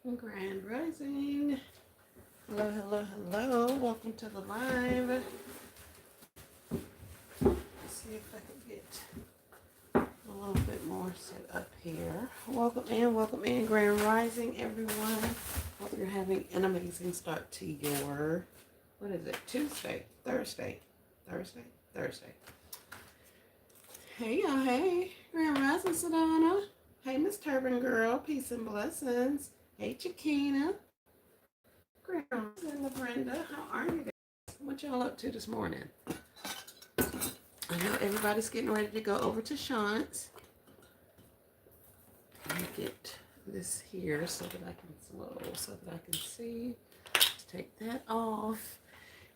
Grand Rising. Hello, hello, hello. Welcome to the live. Let's see if I can get a little bit more set up here. Welcome in, Grand Rising, everyone. Hope you're having an amazing start to your, what is it, Thursday. Hey, y'all, hey. Grand Rising, Sedona. Hey, Miss Turban Girl. Peace and blessings. Hey, Chiquina. Grand Rising, Brenda. How are you guys? What y'all up to this morning? I know everybody's getting ready to go over to Shant's. Let me get this here so that I can see. Let's take that off.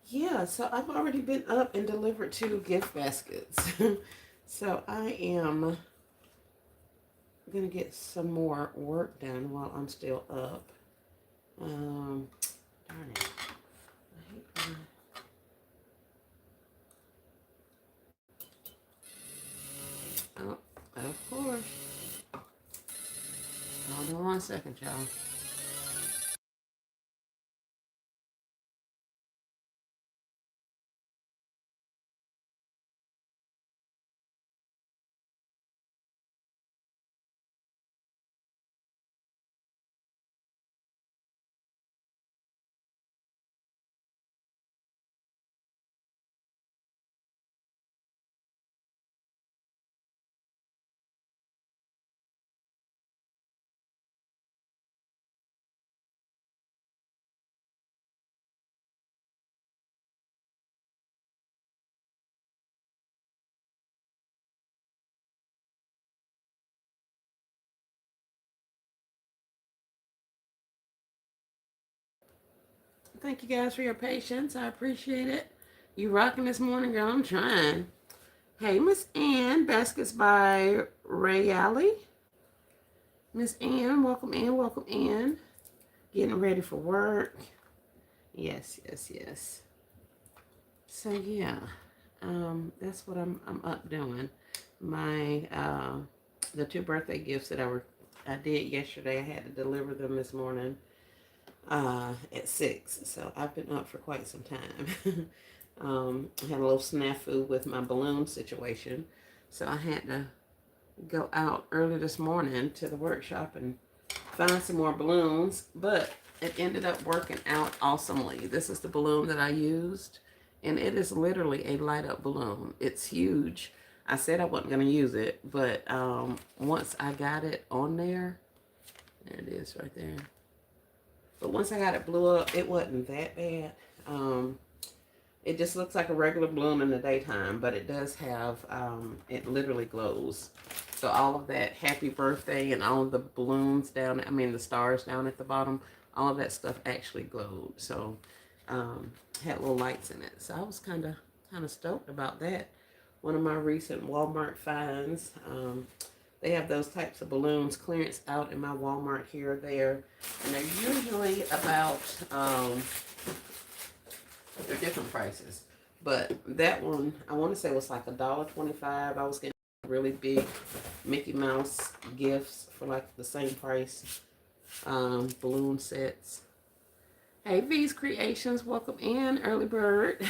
Yeah, so I've already been up and delivered 2 gift baskets. So I am going to get some more work done while I'm still up. Darn it. I hate Oh, of course. Hold on one second, y'all. Thank you guys for your patience. I appreciate it. You rocking this morning, girl. I'm trying. Hey, Miss Ann. Baskets by Ray Alley. Miss Ann, welcome in, welcome in. Getting ready for work. Yes. So yeah, that's what I'm up doing. My the 2 birthday gifts that I did yesterday. I had to deliver them this morning at 6. So I've been up for quite some time. I had a little snafu with my balloon situation, so I had to go out early this morning to the workshop and find some more balloons, but it ended up working out awesomely. This is the balloon that I used, and it is literally a light up balloon. It's huge. I said I wasn't going to use it, but once I got it on there it is right there. But once I got it blew up, it wasn't that bad. It just looks like a regular balloon in the daytime, but it does have, it literally glows. So all of that happy birthday and all of the balloons down, the stars down at the bottom, all of that stuff actually glowed. So had little lights in it. So I was kind of stoked about that. One of my recent Walmart finds. They have those types of balloons clearance out in my Walmart here or there. And they're usually about, they're different prices. But that one, I want to say was like $1.25. I was getting really big Mickey Mouse gifts for like the same price. Balloon sets. Hey, V's Creations, welcome in, early bird.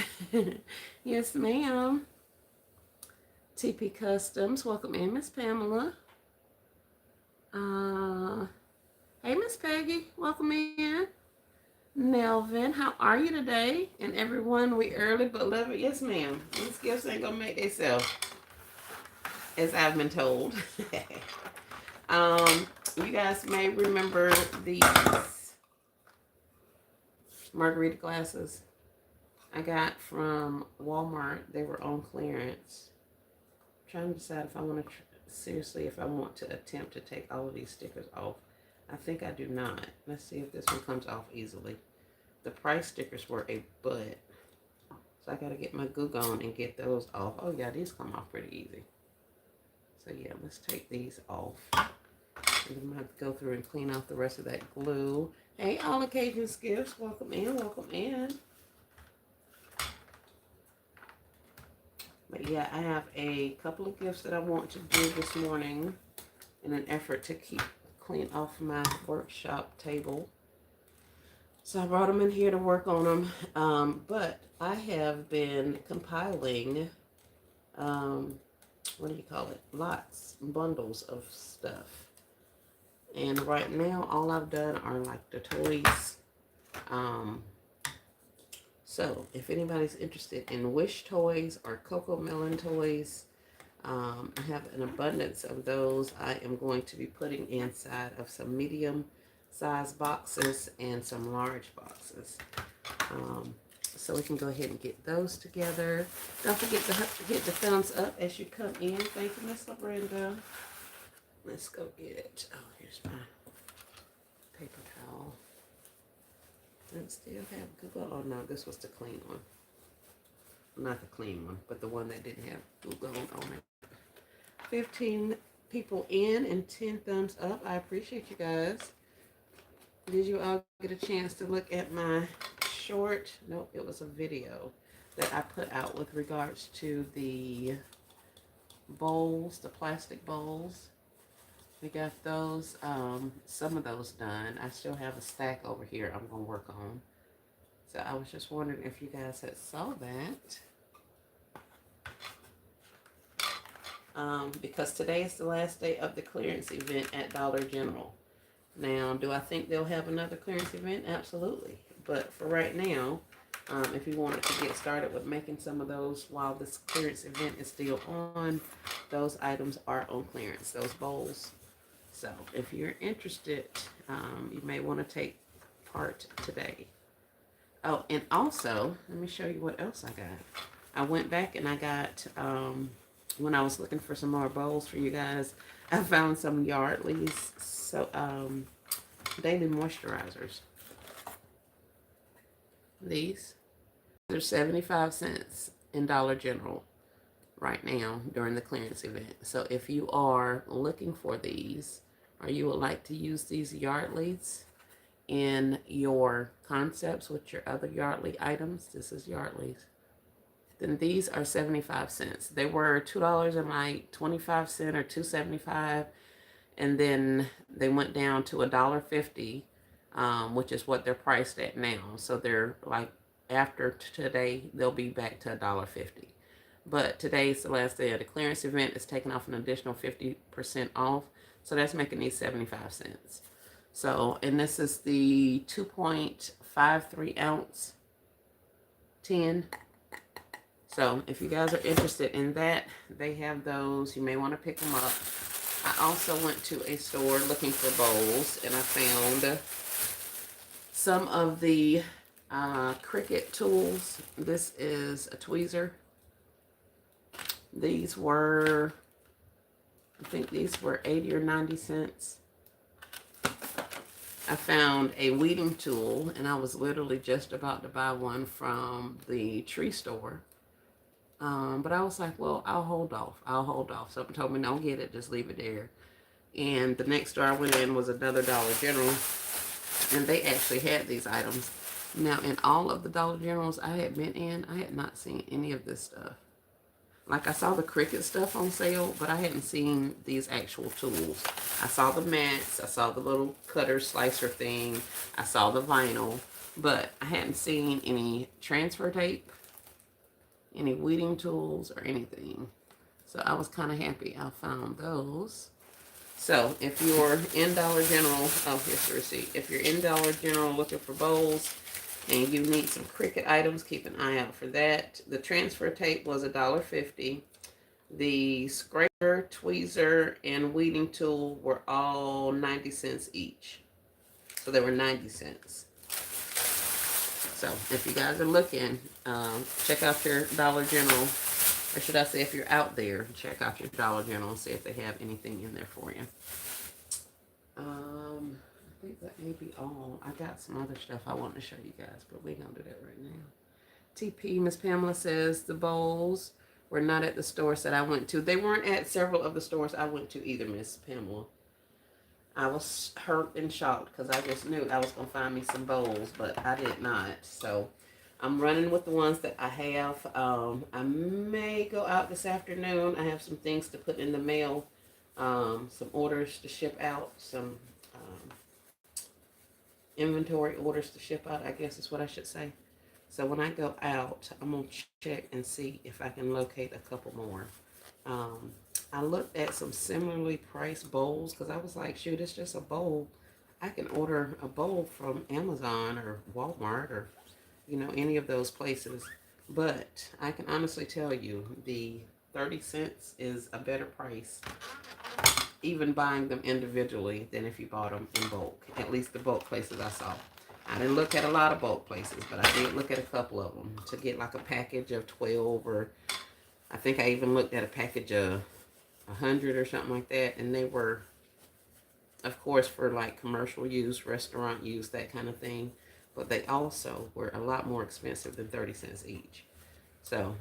Yes, ma'am. TP Customs, welcome in, Miss Pamela. Hey, Miss Peggy, welcome in. Nelvin, how are you today? And everyone, we early but love it. Yes, ma'am. These gifts ain't gonna make themselves, as I've been told. You guys may remember these margarita glasses I got from Walmart. They were on clearance. I'm trying to decide if I want to if I want to attempt to take all of these stickers off. I think I do not. Let's see if this one comes off easily. The price stickers were a butt. So I got to get my Goo Gone and get those off. Oh yeah, these come off pretty easy. So yeah, let's take these off. And I'm going to go through and clean off the rest of that glue. Hey, All Occasions Gifts, welcome in, welcome in. But yeah, I have a couple of gifts that I want to do this morning in an effort to keep clean off my workshop table. So I brought them in here to work on them. But I have been compiling, what do you call it? Bundles of stuff. And right now, all I've done are like the toys. So if anybody's interested in Wish toys or Coco Melon toys, I have an abundance of those. I am going to be putting inside of some medium size boxes and some large boxes. So we can go ahead and get those together. Don't forget to hit the thumbs up as you come in. Thank you, Miss LaBrenda. Let's go get, oh, here's my paper towel. And still have Google. Oh no, this was the clean one. Not the clean one, but the one that didn't have Google on it. 15 people in and 10 thumbs up. I appreciate you guys. Did you all get a chance to look at my short? Nope, it was a video that I put out with regards to the bowls, the plastic bowls. We got those, some of those done. I still have a stack over here I'm going to work on. So I was just wondering if you guys had saw that. Because today is the last day of the clearance event at Dollar General. Now, do I think they'll have another clearance event? Absolutely. But for right now, if you wanted to get started with making some of those while this clearance event is still on, those items are on clearance, those bowls. So if you're interested, you may want to take part today. Oh, and also, let me show you what else I got. I went back and I got, when I was looking for some more bowls for you guys, I found some Yardley's daily moisturizers. These are 75 cents in Dollar General right now during the clearance event. So if you are looking for these, or you would like to use these Yardley's in your concepts with your other Yardley items, this is Yardley's, then these are 75 cents. They were $2.25 or $2.75, and then they went down to $1.50, which is what they're priced at now. So they're like, after today, they'll be back to $1.50. But today's the last day of the clearance event. It's taking off an additional 50% off. So that's making these 75 cents. So, and this is the 2.53 ounce tin. So if you guys are interested in that, they have those. You may want to pick them up. I also went to a store looking for bowls, and I found some of the Cricut tools. This is a tweezer. These were, I think these were 80 or 90 cents. I found a weeding tool, and I was literally just about to buy one from the tree store. But I was like, well, I'll hold off. Something told me, don't get it, just leave it there. And the next store I went in was another Dollar General, and they actually had these items. Now, in all of the Dollar Generals I had been in, I had not seen any of this stuff. Like, I saw the Cricut stuff on sale, but I hadn't seen these actual tools. I saw the mats, I saw the little cutter slicer thing, I saw the vinyl, but I hadn't seen any transfer tape, any weeding tools, or anything. So I was kind of happy I found those. So if you're in Dollar General, oh, here's the receipt. If you're in Dollar General looking for bowls and you need some Cricut items, keep an eye out for that. The transfer tape was $1.50. The scraper, tweezer, and weeding tool were all 90 cents each. So they were 90 cents. So if you guys are looking, check out your Dollar General. Or should I say, if you're out there, check out your Dollar General and see if they have anything in there for you. I think that may be all. I got some other stuff I want to show you guys, but we're going to do that right now. TP, Miss Pamela says the bowls were not at the stores that I went to. They weren't at several of the stores I went to either, Miss Pamela. I was hurt and shocked because I just knew I was going to find me some bowls, but I did not. So I'm running with the ones that I have. I may go out this afternoon. I have some things to put in the mail, some orders to ship out, some inventory orders to ship out, I guess is what I should say. So when I go out, I'm going to check and see if I can locate a couple more. Um, I looked at some similarly priced bowls because I was like, shoot, it's just a bowl. I can order a bowl from Amazon or Walmart or, any of those places. But I can honestly tell you the 30 cents is a better price, even buying them individually, than if you bought them in bulk. At least the bulk places I saw. I didn't look at a lot of bulk places, but I did look at a couple of them to get like a package of 12, or I think I even looked at a package of 100 or something like that. And they were, of course, for like commercial use, restaurant use, that kind of thing. But they also were a lot more expensive than 30 cents each. So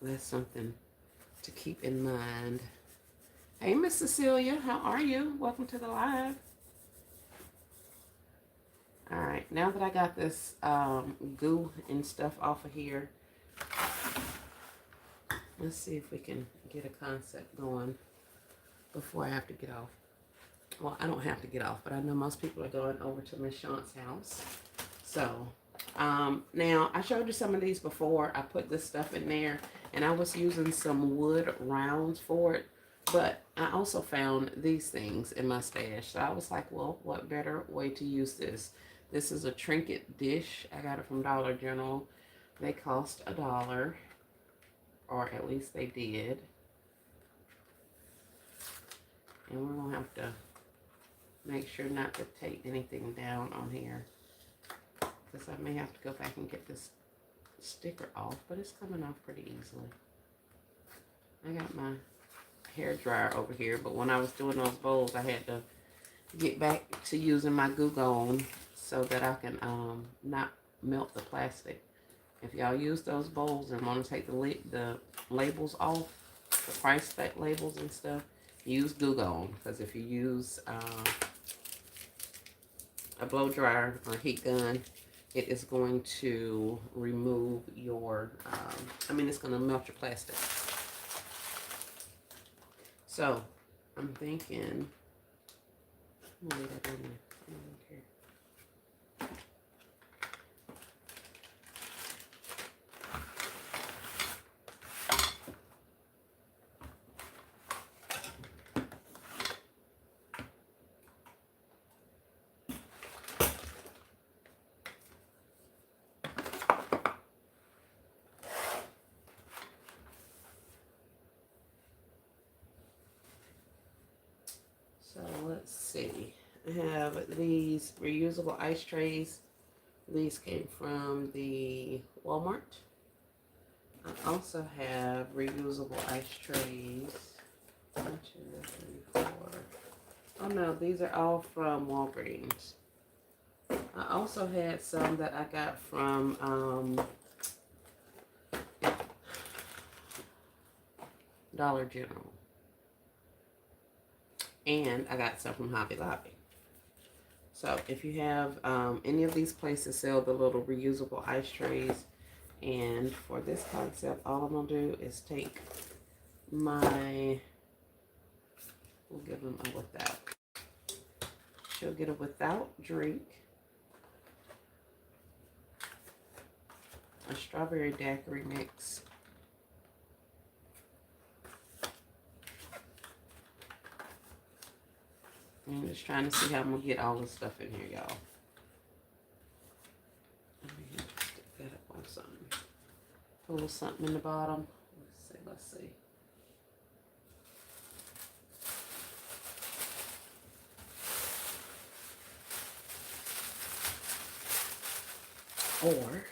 that's something to keep in mind. Hey, Miss Cecilia, how are you? Welcome to the live. All right, now that I got this goo and stuff off of here, let's see if we can get a concept going before I have to get off. Well, I don't have to get off, but I know most people are going over to Miss Shant's house. So, now I showed you some of these before. I put this stuff in there, and I was using some wood rounds for it. But I also found these things in my stash. So I was like, well, what better way to use this? This is a trinket dish. I got it from Dollar General. They cost $1, or at least they did. And we're going to have to make sure not to take anything down on here, because I may have to go back and get this sticker off, but it's coming off pretty easily. I got my hair dryer over here, but when I was doing those bowls, I had to get back to using my Goo Gone so that I can not melt the plastic. If y'all use those bowls and want to take the labels off, the price tag labels and stuff, use Goo Gone, because if you use a blow dryer or heat gun, it is going to remove your, it's going to melt your plastic. So, I'm thinking, I'm gonna leave that in there. I don't care. So let's see. I have these reusable ice trays. These came from the Walmart. I also have reusable ice trays. 1, 2, 3, 4. Oh no, these are all from Walgreens. I also had some that I got from Dollar General. And I got some from Hobby Lobby. So if you have any of these places sell the little reusable ice trays, and for this concept, all I'm gonna do is take my, we'll give them a without. She'll get a without drink, a strawberry daiquiri mix, I'm just trying to see how I'm going to get all this stuff in here, y'all. Let me stick that up on something. Put a little something in the bottom. Let's see. Or,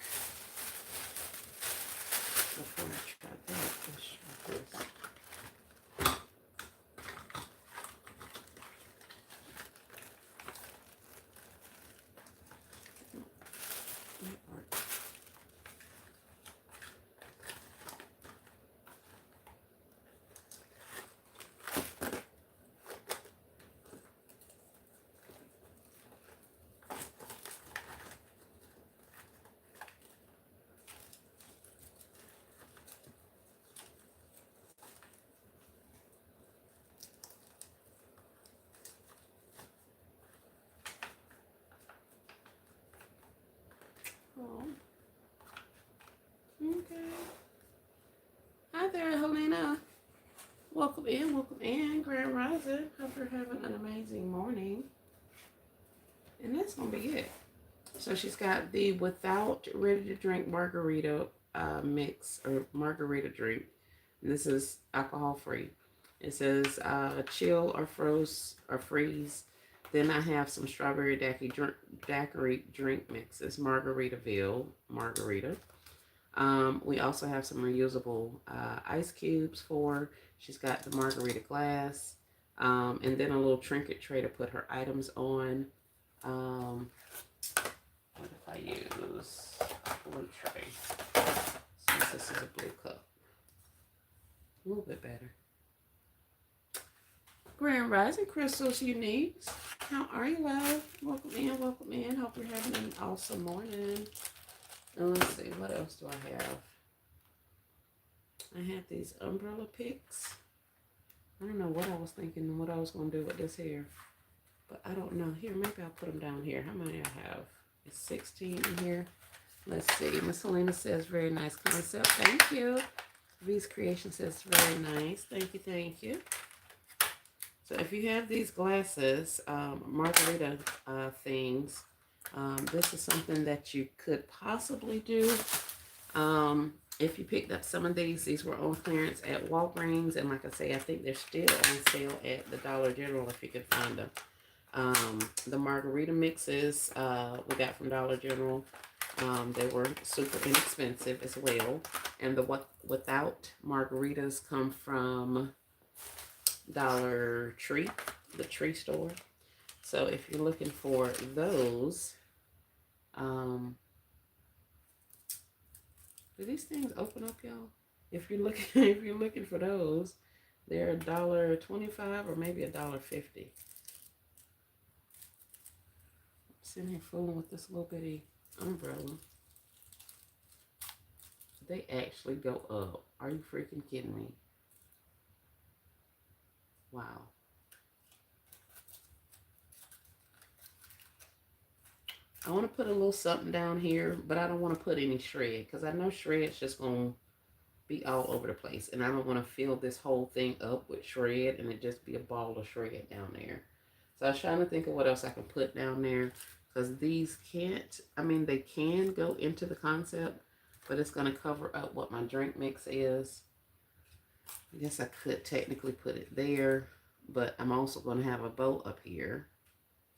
before I try that, let's try this. Hi there, Helena. Welcome in, Grand Rising. Hope you're having an amazing morning. And that's gonna be it. So she's got the without ready to drink margarita mix or margarita drink. And this is alcohol free. It says chill or freeze. Then I have some strawberry daiquiri drink mixes, Margaritaville margarita. We also have some reusable ice cubes for. She's got the margarita glass, and then a little trinket tray to put her items on. What if I use a blue tray? Since this is a blue cup. A little bit better. Grand Rising Crystals Uniques. How are you, love? Welcome in, welcome in. Hope you're having an awesome morning. And let's see, what else do I have? I have these umbrella picks. I don't know what I was thinking, what I was going to do with this here. But I don't know. Here, maybe I'll put them down here. How many I have? It's 16 in here. Let's see. Miss Helena says, very nice concept. Thank you. V's Creation says, very nice. Thank you, thank you. So if you have these glasses, margarita things, this is something that you could possibly do. If you picked up some of these were on clearance at Walgreens. And like I say, I think they're still on sale at the Dollar General if you can find them. The margarita mixes we got from Dollar General. They were super inexpensive as well. And the without margaritas come from Dollar Tree, the tree store. So if you're looking for those, do these things open up, y'all? If you're looking for those, they're $1.25 or maybe $1.50. Sitting here fooling with this little bitty umbrella. They actually go up. Are you freaking kidding me? Wow. I want to put a little something down here, but I don't want to put any shred because I know shred's just going to be all over the place. And I don't want to fill this whole thing up with shred and it just be a ball of shred down there. So I was trying to think of what else I can put down there. Because these can't, I mean, they can go into the concept, but it's going to cover up what my drink mix is. I guess I could technically put it there, but I'm also going to have a bow up here.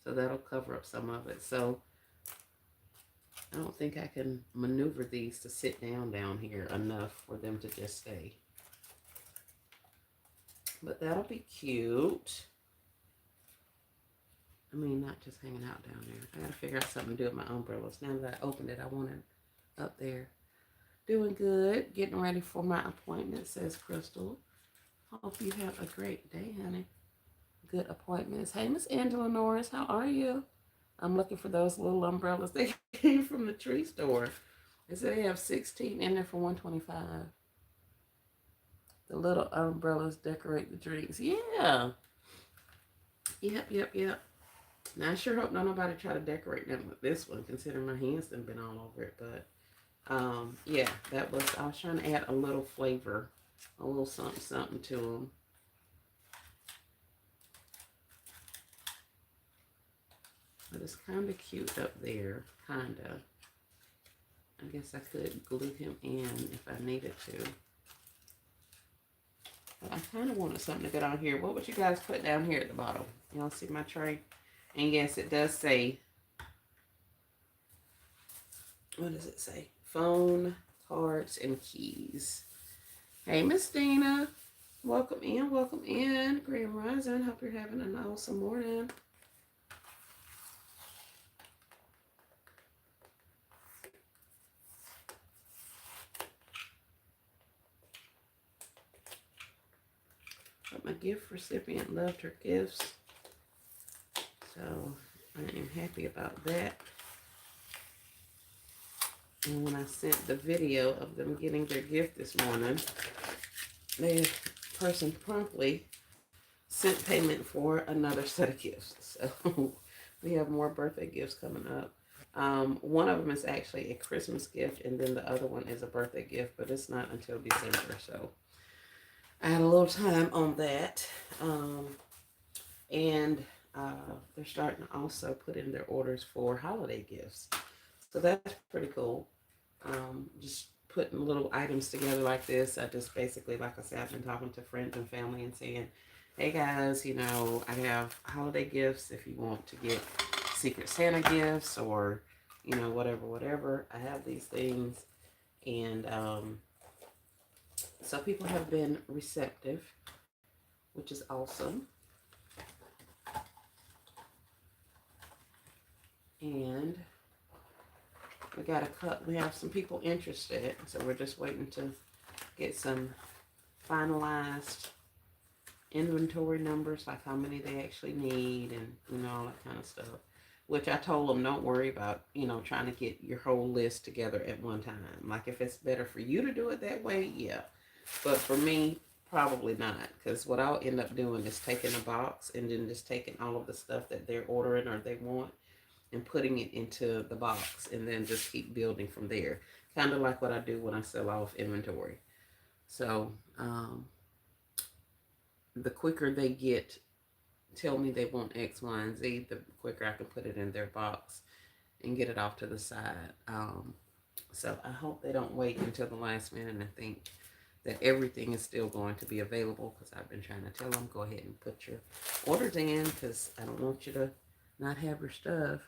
So that'll cover up some of it. So I don't think I can maneuver these to sit down here enough for them to just stay. But that'll be cute. I mean, not just hanging out down there. I got to figure out something to do with my umbrellas. Now that I opened it, I want it up there. Doing good. Getting ready for my appointment, says Crystal. Hope you have a great day, honey. Good appointments. Hey, Miss Angela Norris, how are you? I'm looking for those little umbrellas. They came from the tree store. They said they have 16 in there for $125. The little umbrellas decorate the drinks. Yeah. Yep. Now, I sure hope nobody try to decorate them with this one, considering my hands have been all over it. But, yeah, I was trying to add a little flavor, a little something to them. But it's kind of cute up there, kind of. I guess I could glue him in if I needed to. But I kind of wanted something to get on here. What would you guys put down here at the bottom? Y'all see my tray? And yes, it does say, what does it say? Phone, cards, and keys. Hey, Miss Dina. Welcome in. Grand Rising. Hope you're having an awesome morning. But my gift recipient loved her gifts. So I am happy about that. And when I sent the video of them getting their gift this morning, the person promptly sent payment for another set of gifts. So we have more birthday gifts coming up. One of them is actually a Christmas gift, and then the other one is a birthday gift, but it's not until December. So I had a little time on that. And they're starting to also put in their orders for holiday gifts. So that's pretty cool. Just putting little items together like this. I just basically, like I said, I've been talking to friends and family and saying, hey guys, I have holiday gifts if you want to get Secret Santa gifts or, whatever. I have these things. And so people have been receptive, which is awesome. And we have some people interested, so we're just waiting to get some finalized inventory numbers, like how many they actually need and all that kind of stuff. Which I told them, don't worry about, trying to get your whole list together at one time. Like if it's better for you to do it that way, yeah. But for me, probably not. Because what I'll end up doing is taking a box and then just taking all of the stuff that they're ordering or they want and putting it into the box and then just keep building from there. Kind of like what I do when I sell off inventory. So the quicker they tell me they want X, Y, and Z, the quicker I can put it in their box and get it off to the side. So I hope they don't wait until the last minute and think that everything is still going to be available, because I've been trying to tell them, go ahead and put your orders in, because I don't want you to not have your stuff.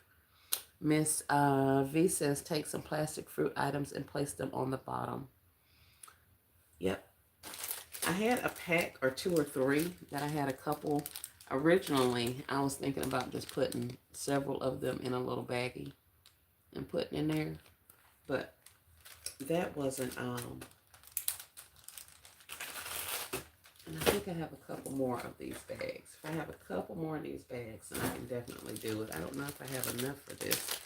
Miss V says, take some plastic fruit items and place them on the bottom. Yep. I had a pack or 2 or 3 that I had a couple. Originally, I was thinking about just putting several of them in a little baggie and putting in there. But that wasn't, and I think I have a couple more of these bags. If I have a couple more of these bags, then I can definitely do it. I don't know if I have enough for this.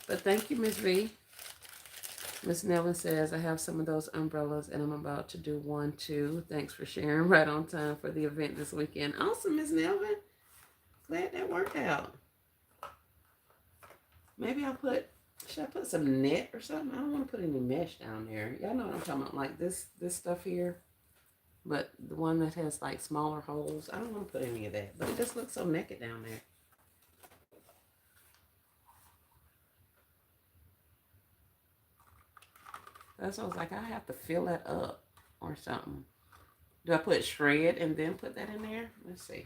But thank you, Miss V. Miss Nevin says, I have some of those umbrellas and I'm about to do one too. Thanks for sharing, right on time for the event this weekend. Awesome, Miss Nevin. Glad that worked out. Maybe should I put some net or something? I don't want to put any mesh down there. Y'all know what I'm talking about, like this stuff here. But the one that has like smaller holes, I don't want to put any of that. But it just looks so naked down there. That's why I was like, I have to fill that up or something. Do I put shred and then put that in there? Let's see.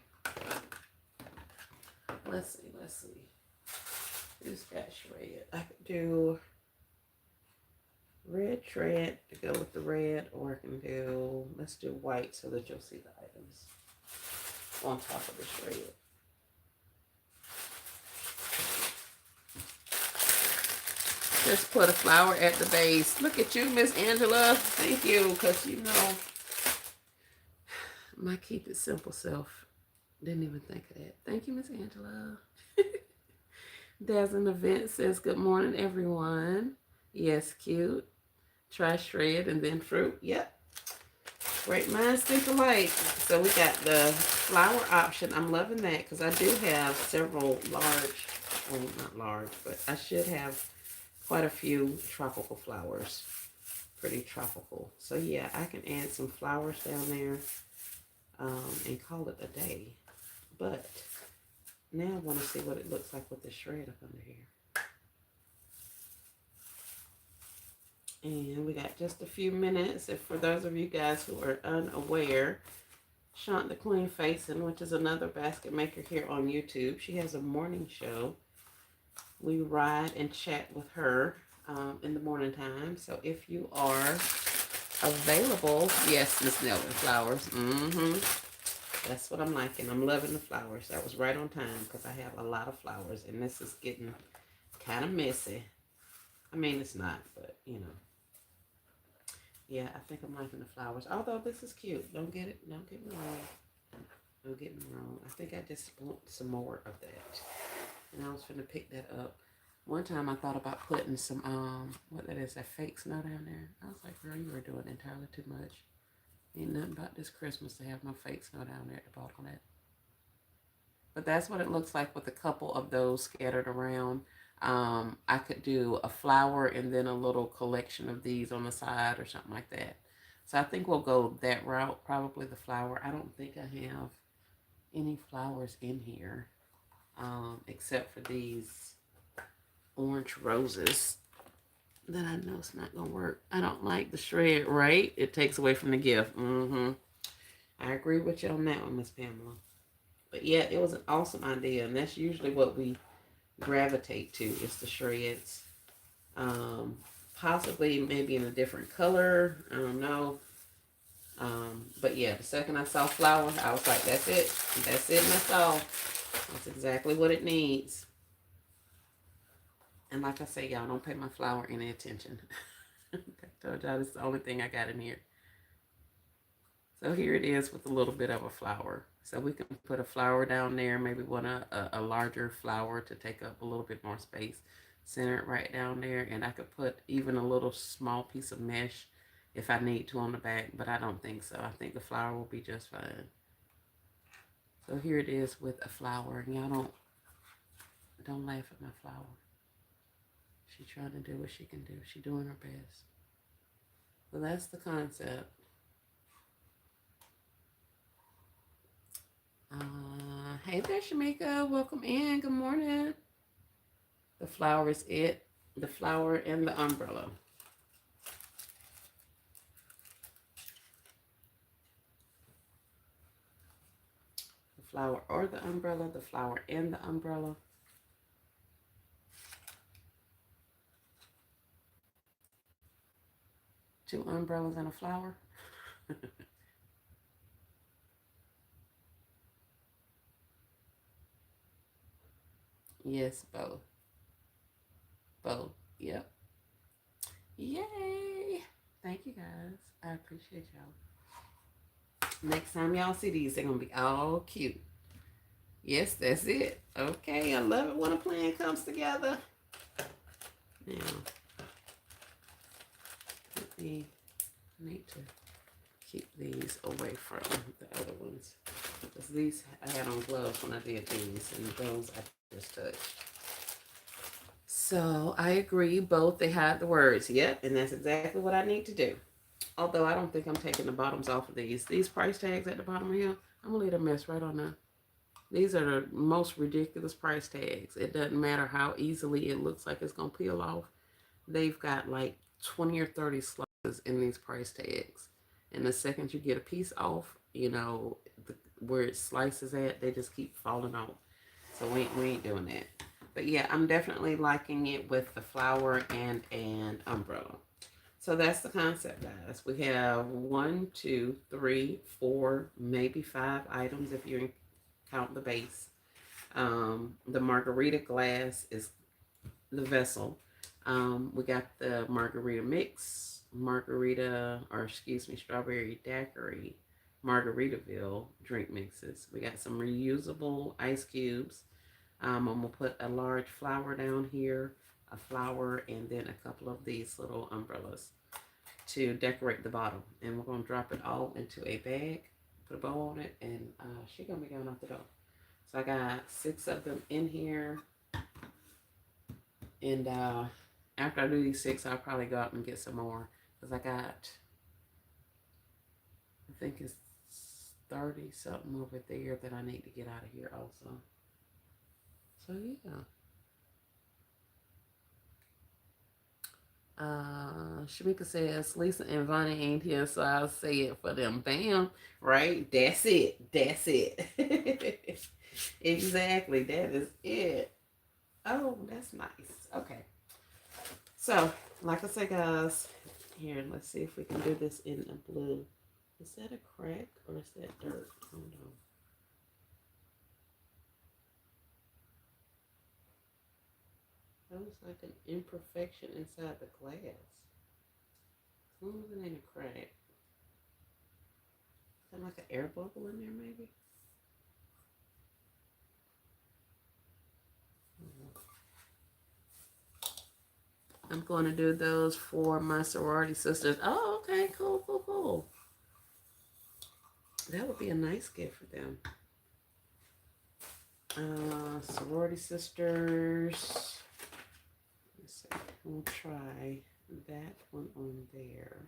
Who's got shred? I could do red shred to go with the red, or I can do, let's do white so that you'll see the items on top of the shred. Just put a flower at the base. Look at you, Miss Angela. Thank you, because my keep it simple self didn't even think of that. Thank you, Miss Angela. Dazzling Event says, good morning, everyone. Yes, cute. Try shred and then fruit. Yep. Great minds think alike. So we got the flower option. I'm loving that because I do have several large, well, not large, but I should have quite a few tropical flowers. Pretty tropical. So yeah, I can add some flowers down there and call it a day. But now I want to see what it looks like with the shred up under here. And we got just a few minutes. If for those of you guys who are unaware, Shant the Queen Facing, which is another basket maker here on YouTube, she has a morning show. We ride and chat with her in the morning time. So if you are available, yes, Miss Nelson, flowers. That's what I'm liking. I'm loving the flowers. That was right on time because I have a lot of flowers and this is getting kind of messy. I mean, it's not, but yeah, I think I'm liking the flowers. Although this is cute. Don't get me wrong. Don't get me wrong. I think I just want some more of that. And I was going to pick that up. One time I thought about putting some, what that is, that fake snow down there. I was like, girl, you are doing entirely too much. Ain't nothing about this Christmas to have no fake snow down there at the bottom of that. But that's what it looks like with a couple of those scattered around. I could do a flower and then a little collection of these on the side or something like that. So I think we'll go that route, probably the flower. I don't think I have any flowers in here, except for these orange roses that I know it's not going to work. I don't like the shred, right? It takes away from the gift. I agree with you on that one, Miss Pamela. But yeah, it was an awesome idea, and that's usually what we gravitate to is the shreds. Um, Possibly maybe in a different color. I don't know. But yeah, the second I saw flower, I was like, that's it. That's it, that's all. That's exactly what it needs. And like I say, y'all don't pay my flower any attention. I told y'all this is the only thing I got in here. So here it is with a little bit of a flower. So we can put a flower down there, maybe want a larger flower to take up a little bit more space. Center it right down there. And I could put even a little small piece of mesh if I need to on the back, but I don't think so. I think the flower will be just fine. So here it is with a flower. And y'all don't laugh at my flower. She's trying to do what she can do. She's doing her best. So that's the concept. Hey there, Shamika. Welcome in. Good morning. The flower is it. The flower and the umbrella. The flower or the umbrella. The flower and the umbrella. Two umbrellas and a flower. Yes, both. Both. Yep. Yay. Thank you guys. I appreciate y'all. Next time y'all see these, they're going to be all cute. Yes, that's it. Okay, I love it when a plan comes together. Now, I need to keep these away from the other ones. Because these, I had on gloves when I did these, and those I just touched. So I agree, both they hide the words. Yep, and that's exactly what I need to do. Although I don't think I'm taking the bottoms off of these. These price tags at the bottom of here, I'm going to leave a mess right on there. These are the most ridiculous price tags. It doesn't matter how easily it looks like it's going to peel off. They've got like 20 or 30 slices in these price tags. And the second you get a piece off, where it slices at, they just keep falling off. So we ain't doing that. But yeah, I'm definitely liking it with the flower and an umbrella. So that's the concept, guys. We have 1, 2, 3, 4, maybe 5 items if you count the base. The margarita glass is the vessel. We got the margarita mix, strawberry daiquiri, Margaritaville drink mixes. We got some reusable ice cubes. I'm gonna put a large flower down here, a flower, and then a couple of these little umbrellas to decorate the bottom. And we're gonna drop it all into a bag, put a bow on it, and she's gonna be going out the door. So I got 6 of them in here. And after I do these 6, I'll probably go out and get some more. Because I think it's 30 something over there that I need to get out of here also. So yeah. Shamika says Lisa and Vonnie ain't here, so I'll say it for them. Bam, right? That's it. That's it. Exactly. That is it. Oh, that's nice. Okay. So, like I said, guys, here, let's see if we can do this in a blue. Is that a crack or is that dirt? Hold on. That looks like an imperfection inside the glass. As long as it ain't a crack. Is that like an air bubble in there, maybe? I'm going to do those for my sorority sisters. Oh, okay, cool, cool, cool. That would be a nice gift for them. Sorority sisters. Let's see. We'll try that one on there.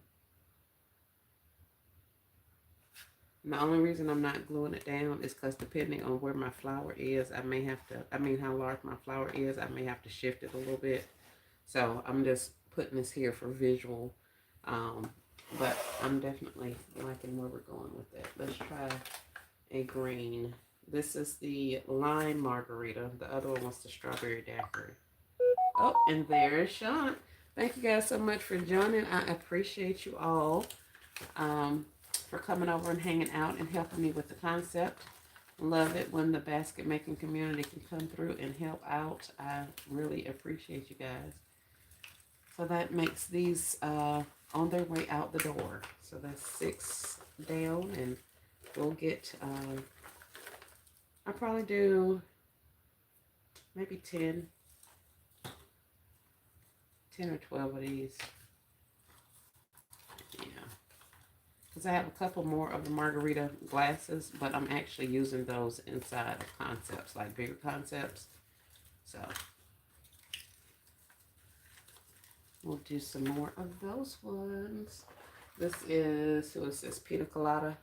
And the only reason I'm not gluing it down is because depending on where my flower is, I may have to, how large my flower is, I may have to shift it a little bit. So I'm just putting this here for visual. But I'm definitely liking where we're going with it. Let's try a green. This is the lime margarita. The other one was the strawberry daiquiri. Oh, and there's Sean. Thank you guys so much for joining. I appreciate you all for coming over and hanging out and helping me with the concept. Love it when the basket making community can come through and help out. I really appreciate you guys. So that makes these on their way out the door. So that's 6 down, and we'll get, I'll probably do maybe 10 or 12 of these. Yeah. Because I have a couple more of the margarita glasses, but I'm actually using those inside of concepts, like bigger concepts. So we'll do some more of those ones. This is, who is this? Pina Colada.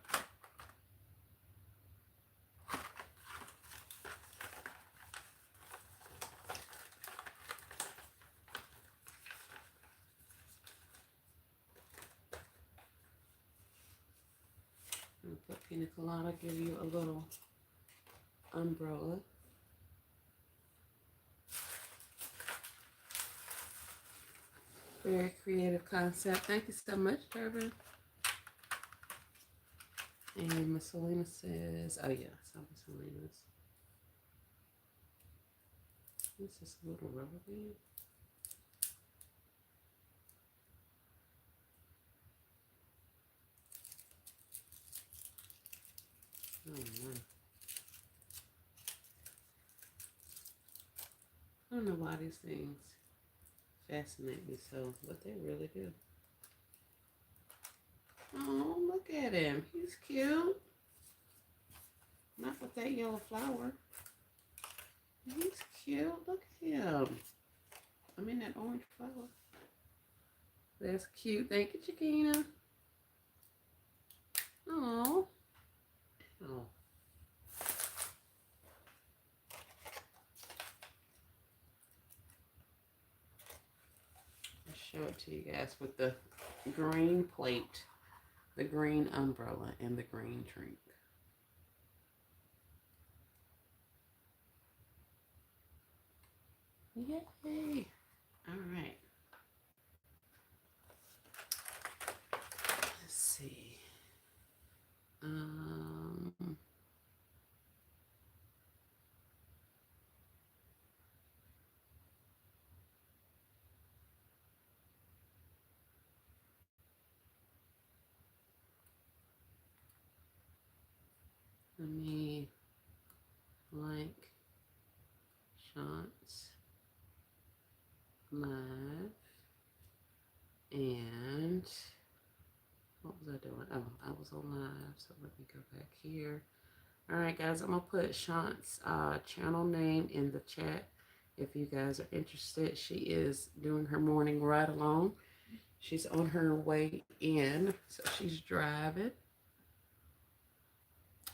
I'll put Pina Colada, give you a little umbrella. Very creative concept. Thank you so much, Durbin. And Miss Selena says, oh yeah, so Miss Selena's. This is a little rubber band. Oh no. I don't know why these things fascinate me so, but they really do. Oh, look at him. He's cute. Not with that yellow flower. He's cute. Look at him. I mean that orange flower. That's cute. Thank you, Chiquina. Oh. Oh. I'll show it to you guys with the green plate, the green umbrella, and the green drink. Yay! All right. Let's see. Let me like Shant's live, and what was I doing? Oh, I was on live, so let me go back here. All right, guys, I'm gonna put Shant's channel name in the chat if you guys are interested. She is doing her morning ride along. She's on her way in, so she's driving.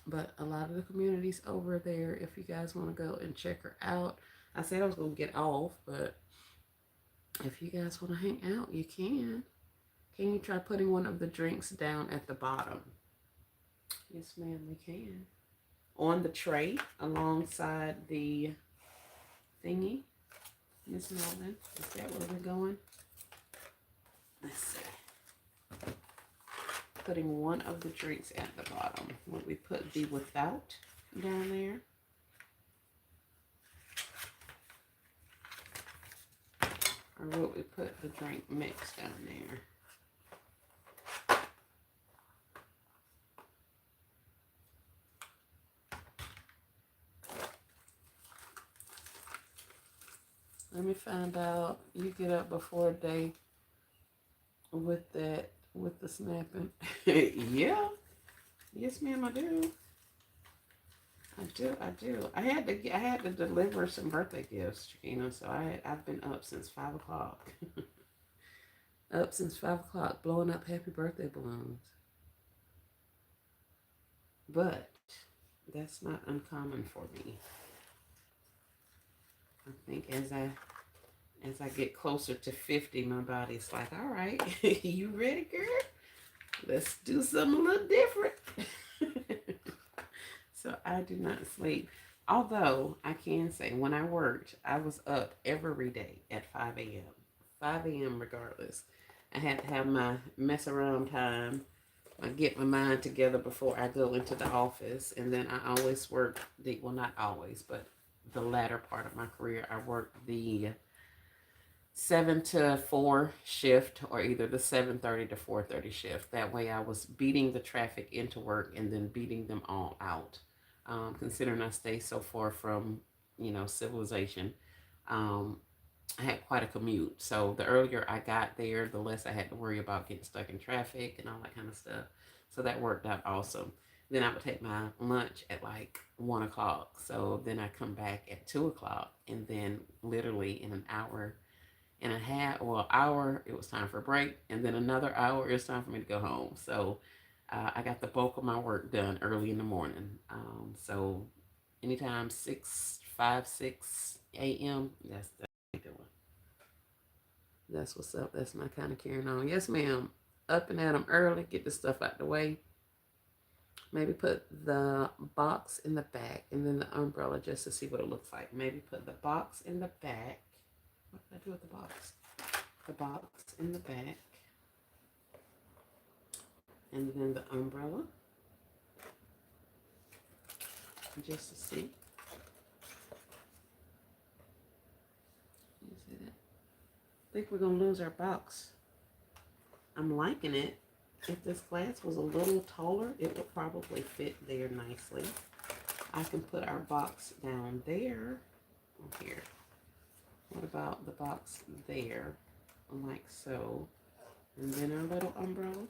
But a lot of the community's over there if you guys want to go and check her out. I said I was going to get off, but if you guys want to hang out, you can. Can you try putting one of the drinks down at the bottom? Yes, ma'am, we can. On the tray alongside the thingy. Miss Melvin, is that where we're going? Let's see. Putting one of the drinks at the bottom. Would we put the without down there? Or would we put the drink mix down there? Let me find out. You get up before day with that, with the snapping. Yeah. Yes, ma'am, I do. I do. I had to deliver some birthday gifts, so I've been up since 5 o'clock. Up since 5 o'clock, blowing up happy birthday balloons. But that's not uncommon for me. I think as I get closer to 50, my body's like, all right, you ready, girl? Let's do something a little different. So I do not sleep. Although I can say when I worked, I was up every day at 5 a.m. 5 a.m. regardless. I had to have my mess around time. I get my mind together before I go into the office. And then I always work well, not always, but the latter part of my career, I worked the 7 to 4 shift, or either the 7:30 to 4:30 shift. That way I was beating the traffic into work and then beating them all out. Considering I stay so far from, civilization, um, I had quite a commute. So the earlier I got there, the less I had to worry about getting stuck in traffic and all that kind of stuff. So that worked out awesome. Then I would take my lunch at like 1 o'clock. So then I come back at 2 o'clock, and then literally in an hour and a half, well, hour, it was time for a break, and then another hour, it was time for me to go home. So I got the bulk of my work done early in the morning. So anytime 6 a.m., that's what I'm doing. That's what's up. That's my kind of carrying on. Yes, ma'am. Up and at 'em early, get the stuff out the way. Maybe put the box in the back and then the umbrella just to see what it looks like. Maybe put the box in the back. What did I do with the box? The box in the back. And then the umbrella. Just to see. You see that? I think we're going to lose our box. I'm liking it. If this glass was a little taller, it would probably fit there nicely. I can put our box down there. Here. What about the box there? Like so. And then our little umbrella.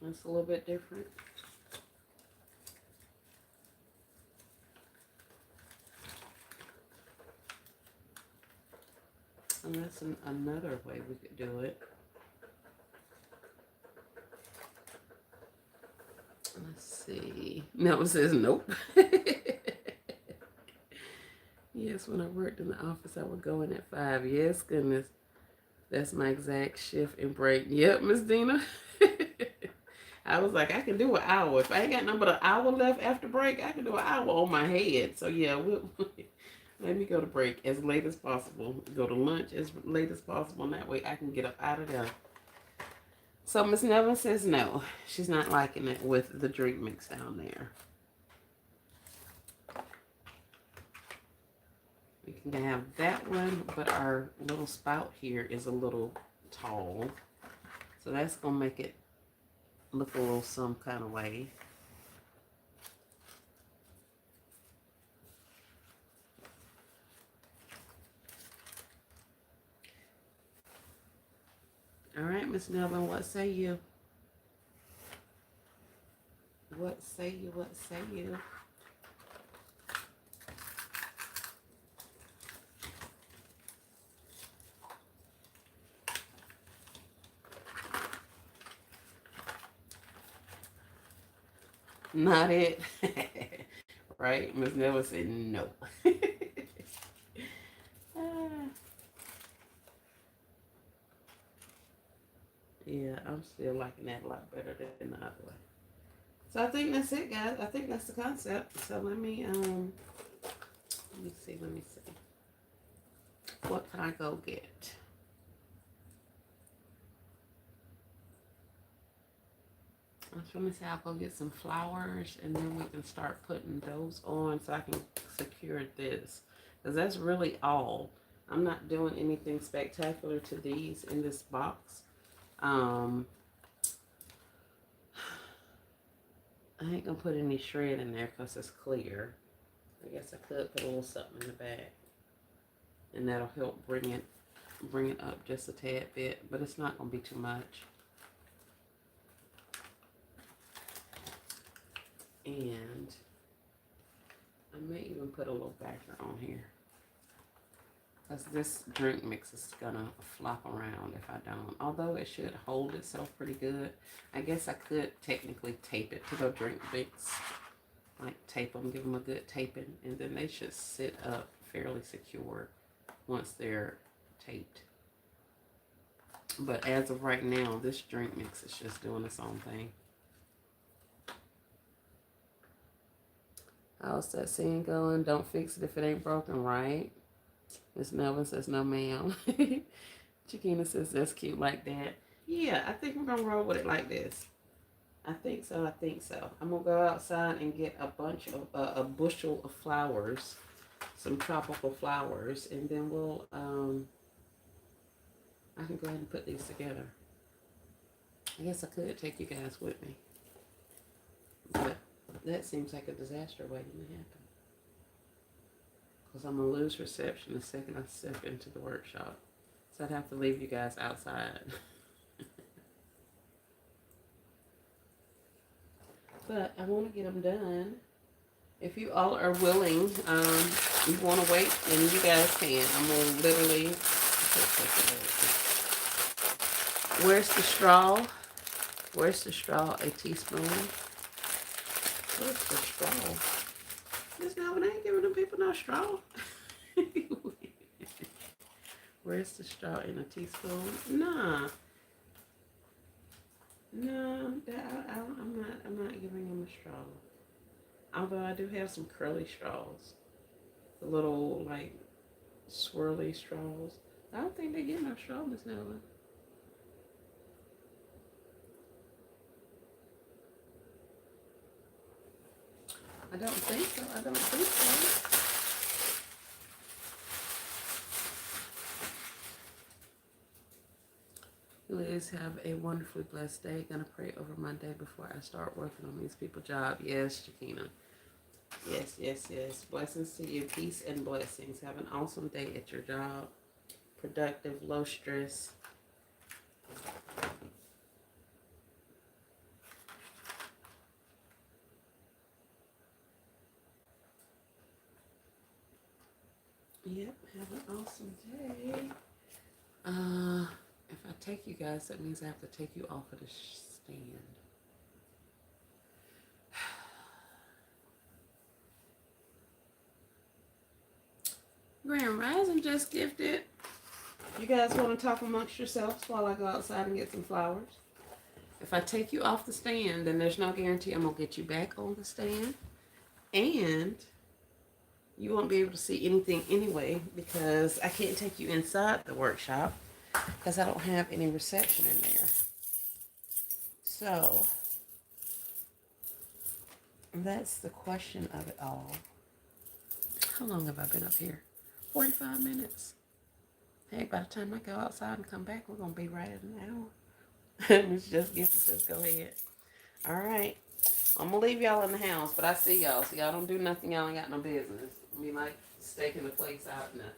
That's a little bit different. And that's another way we could do it. Let's see. No, it says nope. Yes, when I worked in the office, I would go in at 5. Yes, goodness. That's my exact shift and break. Yep, Miss Dina. I was like, I can do an hour. If I ain't got nothing but an hour left after break, I can do an hour on my head. So yeah, let me go to break as late as possible. Go to lunch as late as possible. And that way I can get up out of there. So Miss Nevin says no. She's not liking it with the drink mix down there. We can have that one, but our little spout here is a little tall. So that's going to make it look a little some kind of way. All right, Miss Nelvin, what say you? What say you? What say you? Not it. Right? Miss Nelvin said no. Yeah, I'm still liking that a lot better than the other way. So I think that's it, guys. I think that's the concept. So let me see. What can I go get? I was going to say I'll go get some flowers, and then we can start putting those on so I can secure this. Because that's really all. I'm not doing anything spectacular to these in this box. I ain't going to put any shred in there because it's clear. I guess I could put a little something in the back. And that'll help bring it up just a tad bit. But it's not going to be too much. And I may even put a little backer on here. Because this drink mix is gonna flop around if I don't. Although it should hold itself pretty good. I guess I could technically tape it to the drink mix. Like tape them, give them a good taping, and then they should sit up fairly secure once they're taped. But as of right now, this drink mix is just doing its own thing. How's that scene going? Don't fix it if it ain't broken, right? Miss Melvin says, no, ma'am. Chiquina says, that's cute like that. Yeah, I think we're going to roll with it like this. I think so. I'm going to go outside and get a bunch of, a bushel of flowers, some tropical flowers, and then we'll, I can go ahead and put these together. I guess I could take you guys with me. But that seems like a disaster waiting to happen. Because I'm going to lose reception the second I step into the workshop. So I'd have to leave you guys outside. But I want to get them done. If you all are willing, you want to wait, then you guys can. I'm going to literally... Where's the straw? Where's the straw? A teaspoon. Where's the straw? Miss Melvin ain't giving them people no straw. Where's the straw in a teaspoon? Nah. No, I'm not giving them a straw. Although I do have some curly straws. The little, like, swirly straws. I don't think they get no straw, Miss Melvin. I don't think so. You ladies have a wonderfully blessed day. Gonna pray over Monday before I start working on these people's job. Yes, Chiquina. Yes. Blessings to you. Peace and blessings. Have an awesome day at your job. Productive, low stress. Yep, have an awesome day. If I take you guys, that means I have to take you off of the stand. Grand Rising just gifted. You guys want to talk amongst yourselves while I go outside and get some flowers? If I take you off the stand, then there's no guarantee I'm going to get you back on the stand. And you won't be able to see anything anyway because I can't take you inside the workshop because I don't have any reception in there. So, that's the question of it all. How long have I been up here? 45 minutes. Hey, by the time I go outside and come back, we're going to be right at an hour. Miss Just Gifted says, go ahead. All right. I'm going to leave y'all in the house, but I see y'all. So y'all don't do nothing. Y'all ain't got no business. I mean, like, staking the place out, nothing.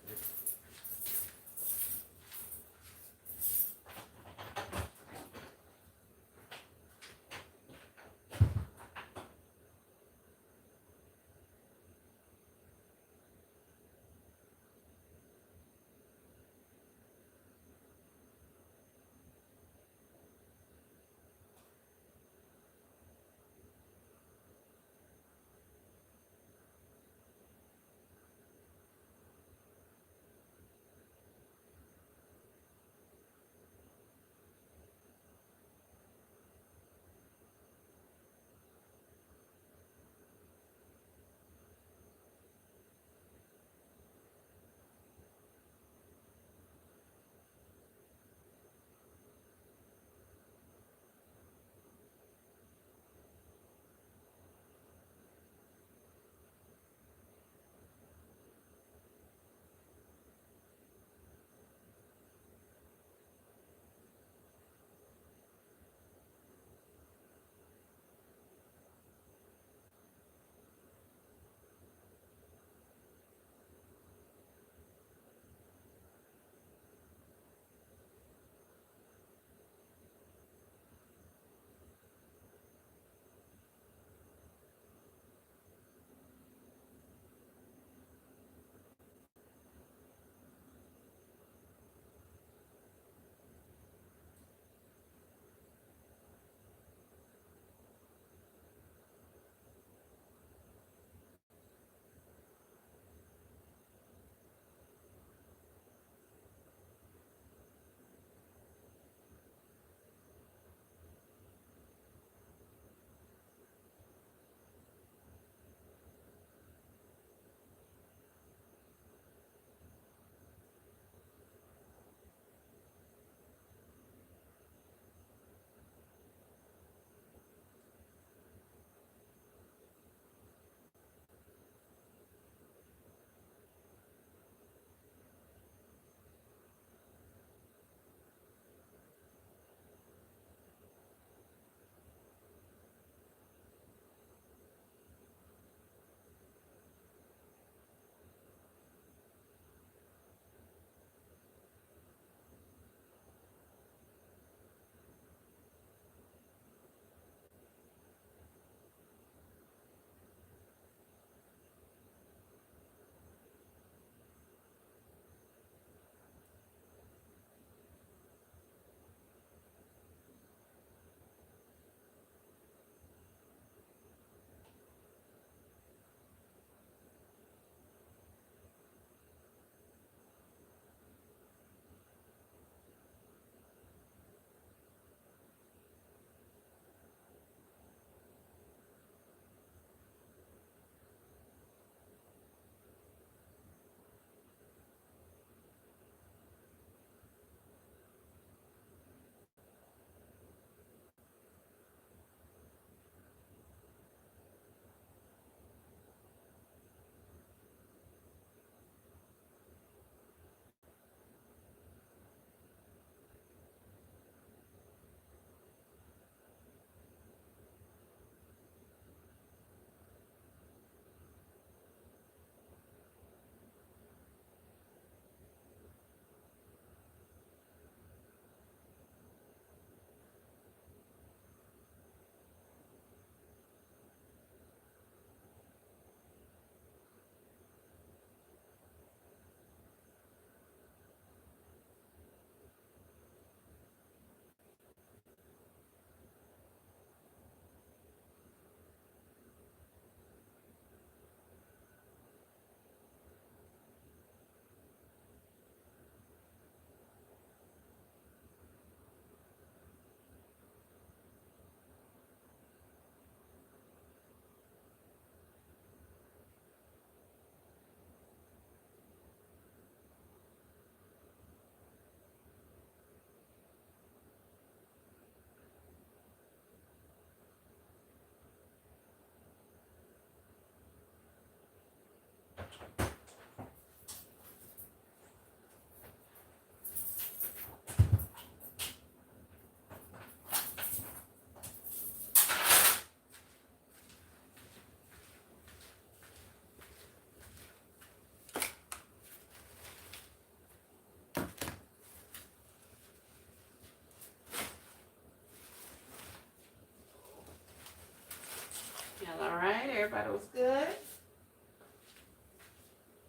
That was good.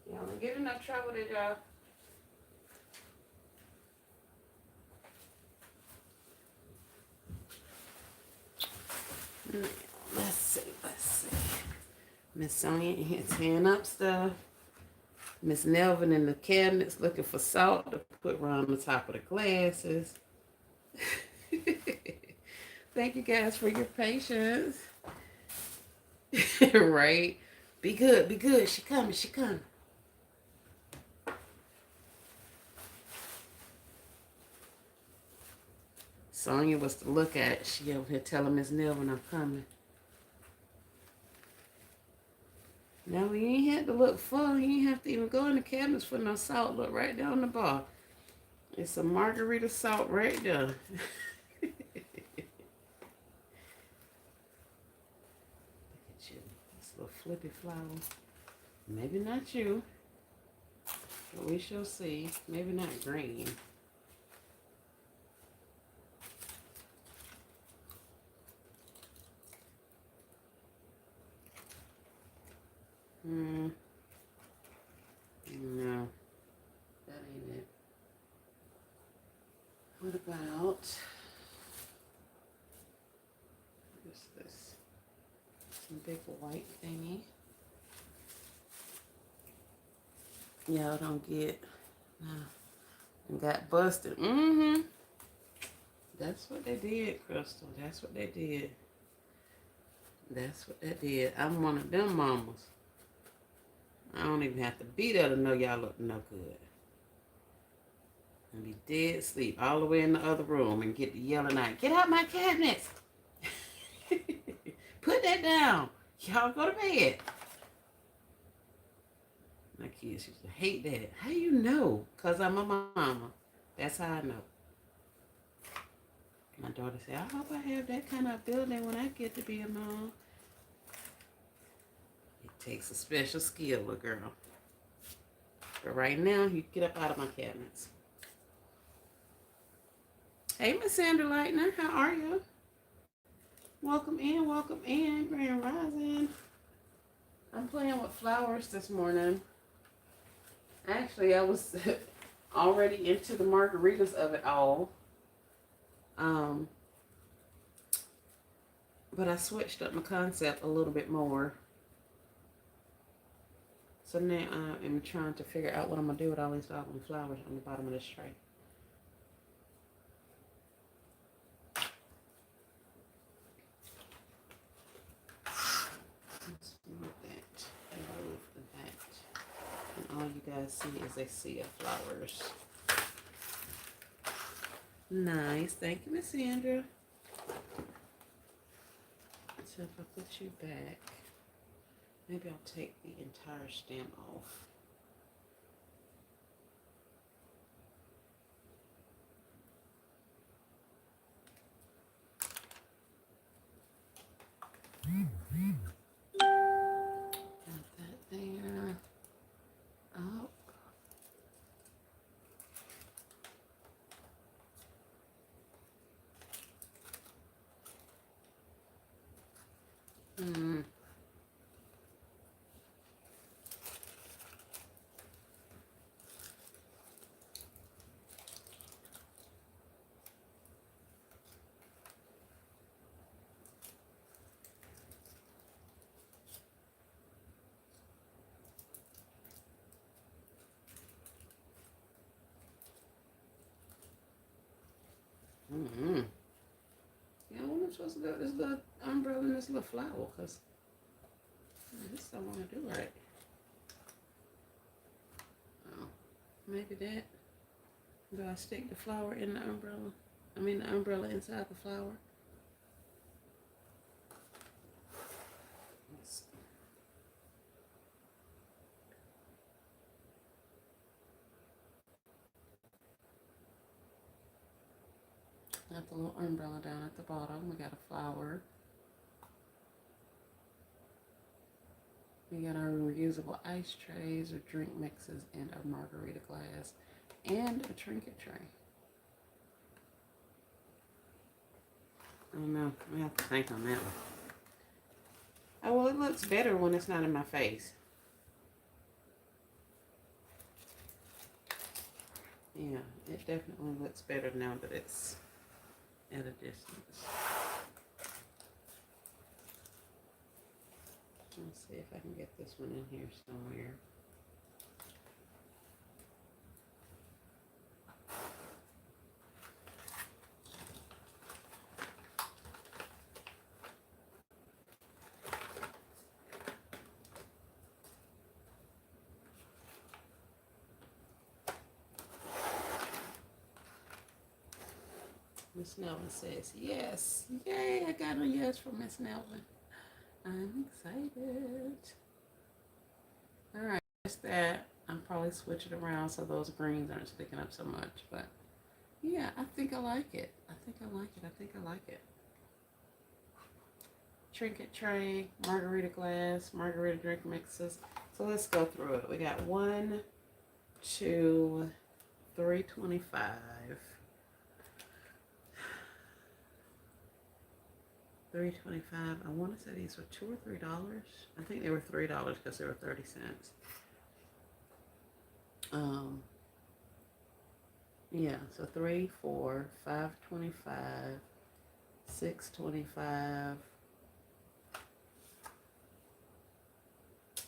Y'all don't get enough trouble, did y'all? Let's see. Miss Sonia in here tearing up stuff. Miss Nelvin in the cabinets looking for salt to put around the top of the glasses. Thank you guys for your patience. Right? Be good, be good. She coming, she coming. Sonia was to look at. She over here telling Miss Nelvin I'm coming. Now we ain't had to look for. You ain't have to even go in the cabinets for no salt. Look right there on the bar. It's a margarita salt right there. Look at you. This little flippy flower. Maybe not you. But we shall see. Maybe not green. No, that ain't it. What about what's this? Some big white thingy. Y'all don't get got busted. That's what they did, Crystal. That's what they did. That's what they did. I'm one of them mamas. I don't even have to be there to know y'all look no good. And be dead asleep all the way in the other room and get the yelling out, get out my cabinets. Put that down. Y'all go to bed. My kids used to hate that. How you know? Because I'm a mama. That's how I know. My daughter said, I hope I have that kind of building when I get to be a mom. It takes a special skill, little girl. But right now, you get up out of my cabinets. Hey, Miss Sandra Lightner, how are you? Welcome in, Grand Rising. I'm playing with flowers this morning. Actually, I was already into the margaritas of it all. But I switched up my concept a little bit more. So now I am trying to figure out what I'm going to do with all these doggone flowers on the bottom of this tray. Let's move that and move that. And all you guys see is a sea of flowers. Nice. Thank you, Miss Sandra. So if I put you back, maybe I'll take the entire stem off. Got that there. Oh. Yeah, I wonder if I'm supposed to go with this little umbrella and this little flower, because this don't want to do right. Oh, maybe that. Do I stick the flower in the umbrella? I mean the umbrella inside the flower? Let's see. Got the little umbrella down at the bottom. We got a flower. We got our reusable ice trays or drink mixes and our margarita glass and a trinket tray. I don't know. I have to think on that one. Oh, well, it looks better when it's not in my face. Yeah, it definitely looks better now that it's at a distance. Let's see if I can get this one in here somewhere. Miss Nelvin says yes. Yay, I got a yes from Miss Nelvin. I'm excited. All right, that's that. I'll probably switch it around so those greens aren't sticking up so much. But yeah, I think I like it. I think I like it. I think I like it. Trinket tray, margarita glass, margarita drink mixes. So let's go through it. We got 1, 2, 3.25. 3.25. I want to say these were $2 or $3. I think they were $3 because they were 30 cents. Yeah, so 3, 4, 5.25, 6.25,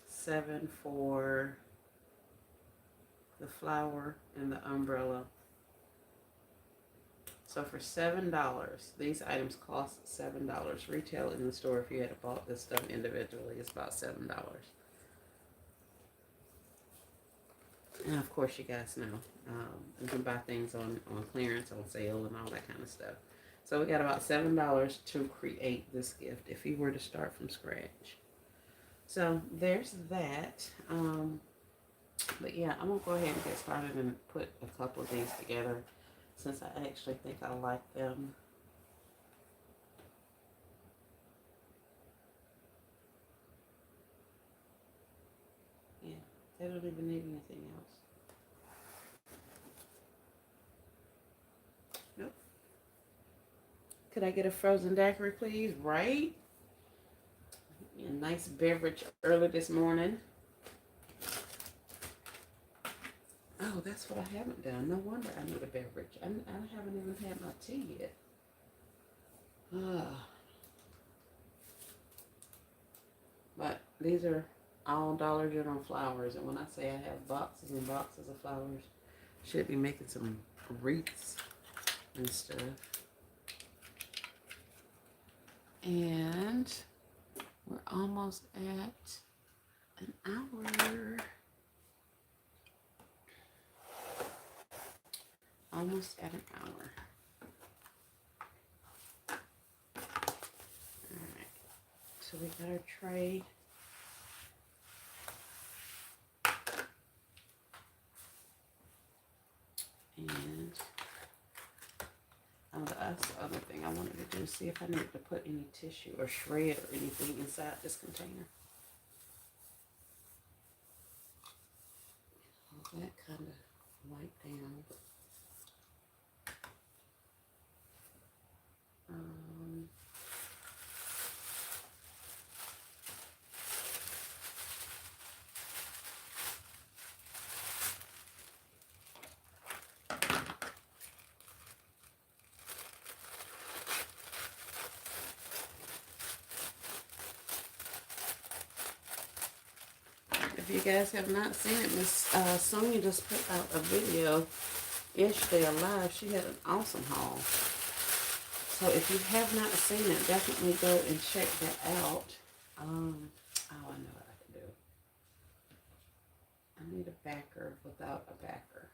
7 for the flower and the umbrella. So for $7, these items cost $7. Retail in the store, if you had bought this stuff individually, is about $7. And of course, you guys know, you can buy things on clearance, on sale, and all that kind of stuff. So we got about $7 to create this gift if you were to start from scratch. So there's that. But yeah, I'm going to go ahead and get started and put a couple of these together since I actually think I like them. Yeah, they don't even need anything else. Nope. Could I get a frozen daiquiri, please? Right? A nice beverage early this morning. Oh, that's what I haven't done. No wonder I need a beverage. I haven't even had my tea yet. But these are all Dollar General flowers. And when I say I have boxes and boxes of flowers, should be making some wreaths and stuff. And we're almost at an hour. Almost at an hour. Alright. So we got our tray. And that's the other thing I wanted to do, see if I needed to put any tissue or shred or anything inside this container. Well, that kind of wiped down. If you guys have not seen it, Miss Sonia just put out a video yesterday live. She had an awesome haul. So if you have not seen it, definitely go and check that out. Oh, I know what I can do. I need a backer without a backer.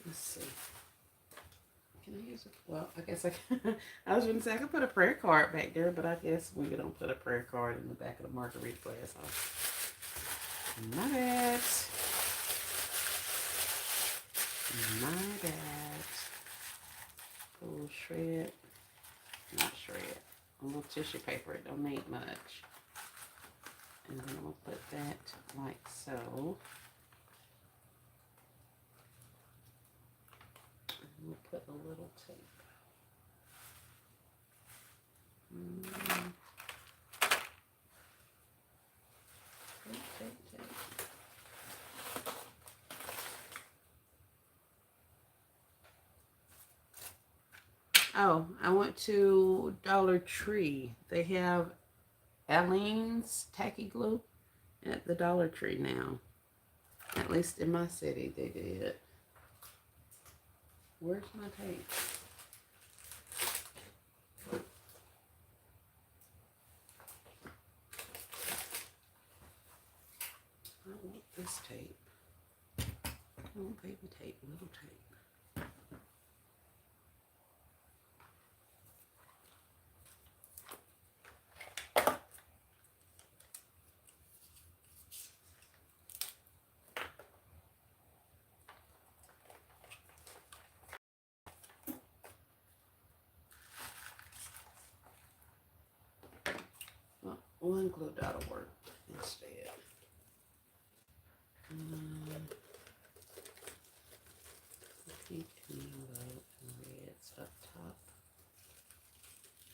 Let's see. Can I use it? Well, I guess I can. I was going to say I could put a prayer card back there, but I guess we don't put a prayer card in the back of the margarita glass. My bad. My bad. A little shred. Not shred. A little tissue paper. It don't need much. And then we'll put that like so. And we'll put a little tape. Oh, I went to Dollar Tree. They have Aleene's tacky glue at the Dollar Tree now. At least in my city, they did. Where's my tape? I want this tape. I want baby tape, little tape. Well, one glue dot will work instead. Pink and yellow and red's up top.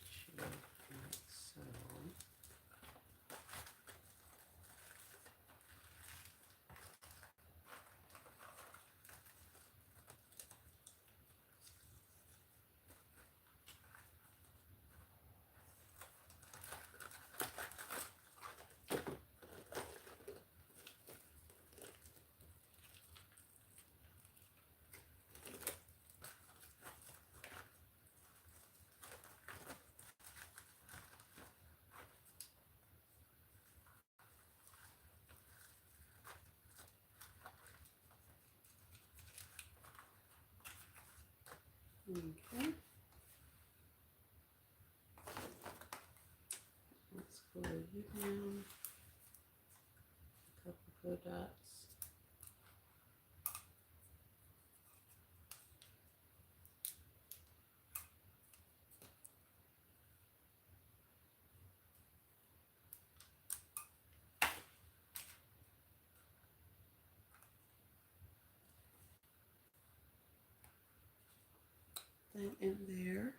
Sure, like so. Okay. Let's glue you down. A couple glue dots. That in there.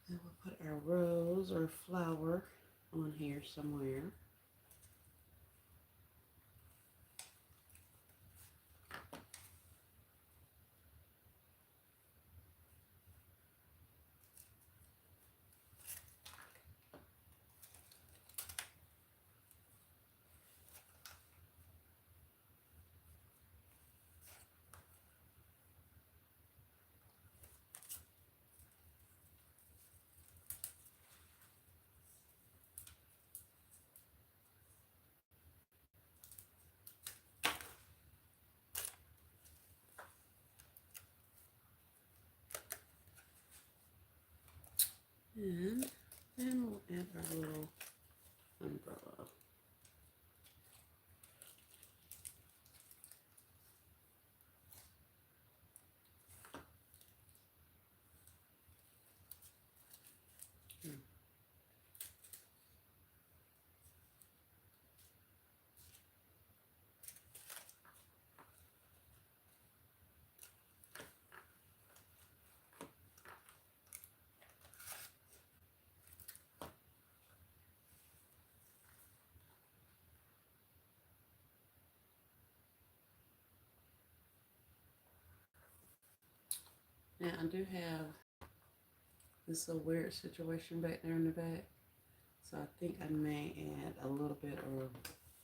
Then we'll put our rose or flower on here somewhere. And then we'll add our little umbrella. Now I do have this little weird situation back there in the back. So I think I may add a little bit of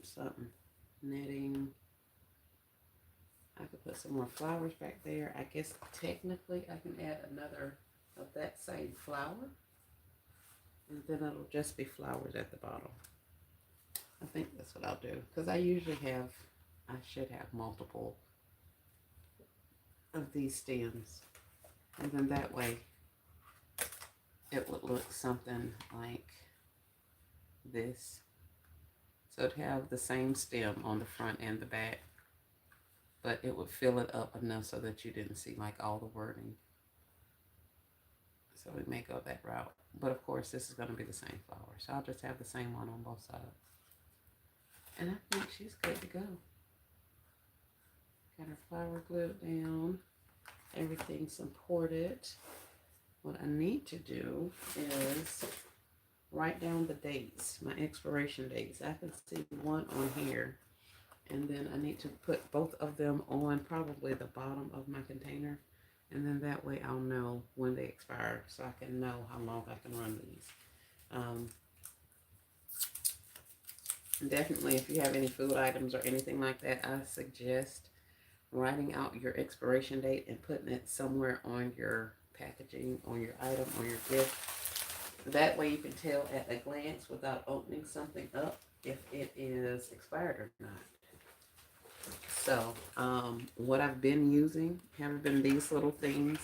something, netting. I could put some more flowers back there. I guess technically I can add another of that same flower. And then it'll just be flowers at the bottom. I think that's what I'll do. Because I should have multiple of these stems. And then that way it would look something like this. So it'd have the same stem on the front and the back, but it would fill it up enough so that you didn't see like all the wording. So we may go that route. But of course, this is going to be the same flower. So I'll just have the same one on both sides. And I think she's good to go. Got her flower glued down. Everything's supported. What I need to do is write down the dates, my expiration dates. I can see one on here And then I need to put both of them on probably the bottom of my container. And then that way I'll know when they expire so I can know how long I can run these. Um, Definitely, if you have any food items or anything like that, I suggest writing out your expiration date and putting it somewhere on your packaging, on your item, on your gift. That way you can tell at a glance without opening something up if it is expired or not. So, what I've been using have been these little things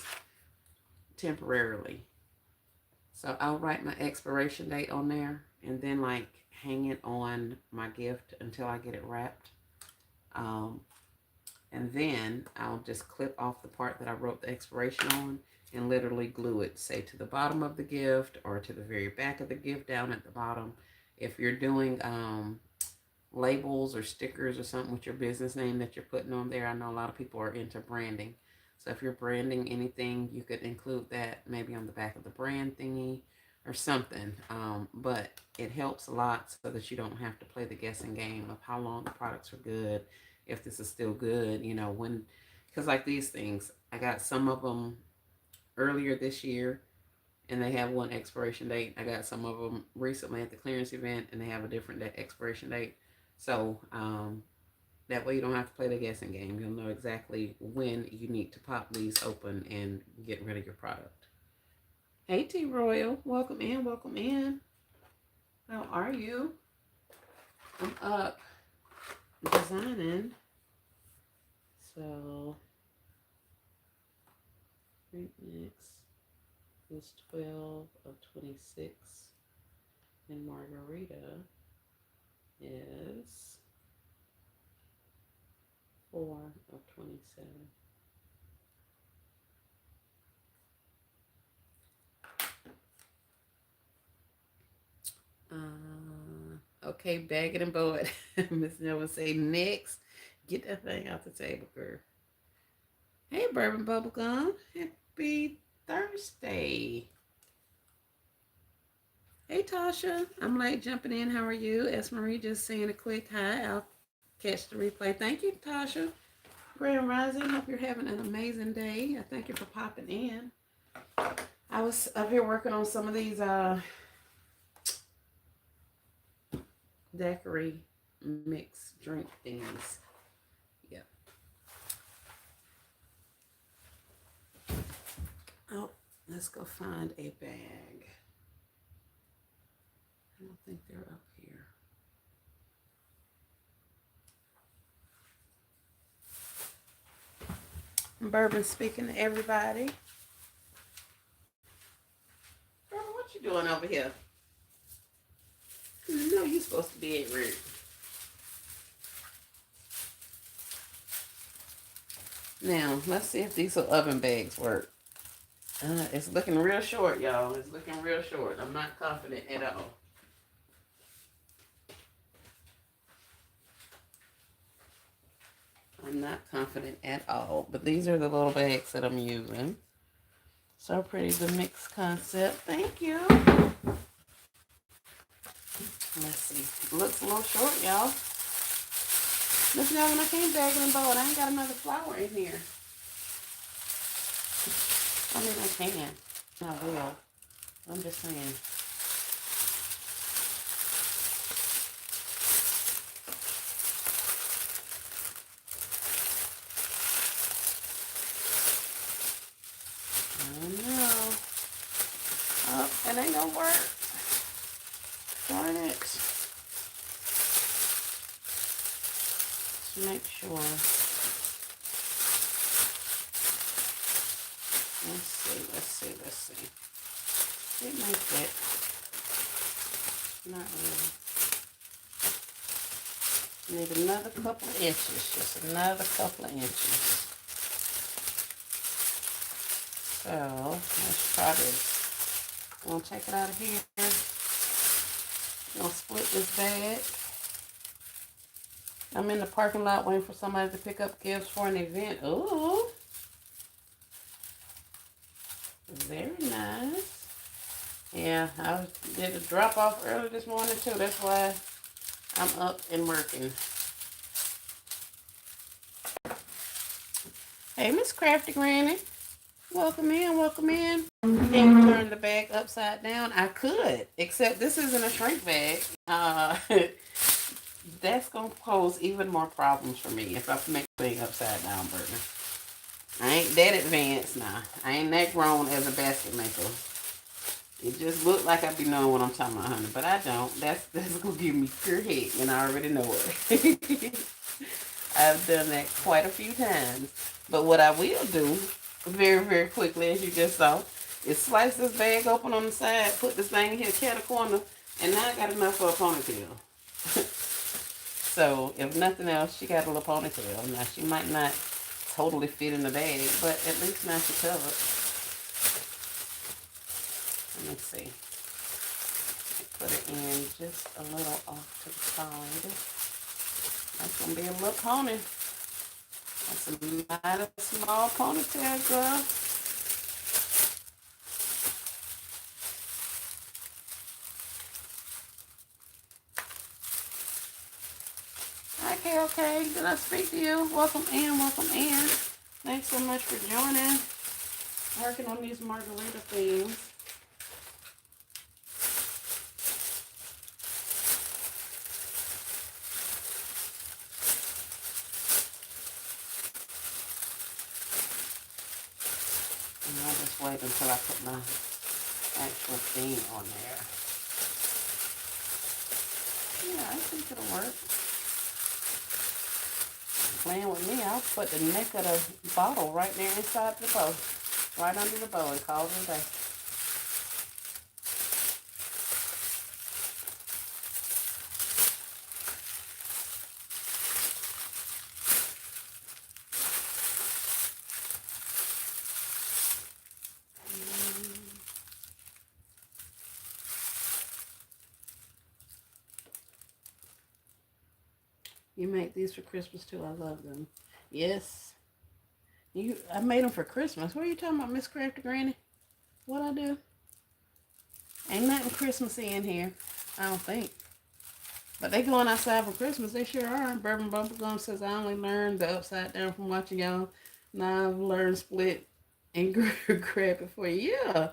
temporarily. So I'll write my expiration date on there and then like hang it on my gift until I get it wrapped. Um, and then I'll just clip off the part that I wrote the expiration on and literally glue it, say to the bottom of the gift or to the very back of the gift down at the bottom. If you're doing labels or stickers or something with your business name that you're putting on there, I know a lot of people are into branding. So if you're branding anything, you could include that maybe on the back of the brand thingy or something. But it helps a lot so that you don't have to play the guessing game of how long the products are good, if this is still good, when, because like these things, I got some of them earlier this year and they have one expiration date. I got some of them recently at the clearance event and they have a different expiration date. So that way you don't have to play the guessing game. You'll know exactly when you need to pop these open and get rid of your product. Hey T Royal, welcome in, welcome in. How are you? I'm up designing. So fruit mix is 12 of 26 and margarita is 4 of 27. Okay, bag it and bow it. Miss Nova say next. Get that thing off the table, girl. Hey, Bourbon Bubblegum. Happy Thursday. Hey, Tasha. I'm late jumping in. How are you? S. Marie just saying a quick hi. I'll catch the replay. Thank you, Tasha. Grand Rising. Hope you're having an amazing day. I thank you for popping in. I was up here working on some of these daiquiri mix drink things. Yep. Oh, let's go find a bag. I don't think they're up here. Bourbon speaking to everybody. Bourbon, what you doing over here? You know you're supposed to be at work. Now, let's see if these oven bags work. It's looking real short, y'all. It's looking real short. I'm not confident at all. I'm not confident at all. But these are the little bags that I'm using. So pretty, the mix concept. Thank you. Let's see. It looks a little short, y'all. Listen, now when I came back in the bowl, I ain't got another flour in here. I mean, I can. I will. I'm just saying. I don't know. Oh, it ain't gonna work. Darn it. Let's make sure. Let's see. It might fit. Not really. Need another couple of inches. Just another couple of inches. So, let's try this. I'm going to take it out of here. I'm going to split this bag. I'm in the parking lot waiting for somebody to pick up gifts for an event. Ooh. Very nice. Yeah, I did a drop off early this morning too. That's why I'm up and working. Hey, Miss Crafty Granny. Welcome in, welcome in. Can you turn the bag upside down? I could, except this isn't a shrink bag. That's going to pose even more problems for me if I make the thing upside down, Brittany. I ain't that advanced now. I ain't that grown as a basket maker. It just looked like I be knowing what I'm talking about, honey, but I don't. That's gonna give me pure hate, and I already know it. I've done that quite a few times. But what I will do, very, very quickly, as you just saw, is slice this bag open on the side, put this thing in here, cat a corner, and now I got enough for a ponytail. So, if nothing else, she got a little ponytail. Now, she might not totally fit in the bag, but at least now she's covered. Let me see. Put it in just a little off to the side. That's going to be a little pony. That's a mighty small ponytail, girl. Okay. Did I speak to you? Welcome in, welcome in. Thanks so much for joining. Working on these margarita things. And I'll just wait until I put my actual thing on there. Yeah, I think it'll work. Playing with me, I'll put the neck of the bottle right there inside the bow. Right under the bow and call it a day. You make these for Christmas too. I love them. Yes. I made them for Christmas. What are you talking about, Miss Crafty Granny? What I do? Ain't nothing Christmassy in here. I don't think. But they going outside for Christmas. They sure are. Bourbon Bubblegum says, I only learned the upside down from watching y'all. Now I've learned split and grab it for you. Yeah.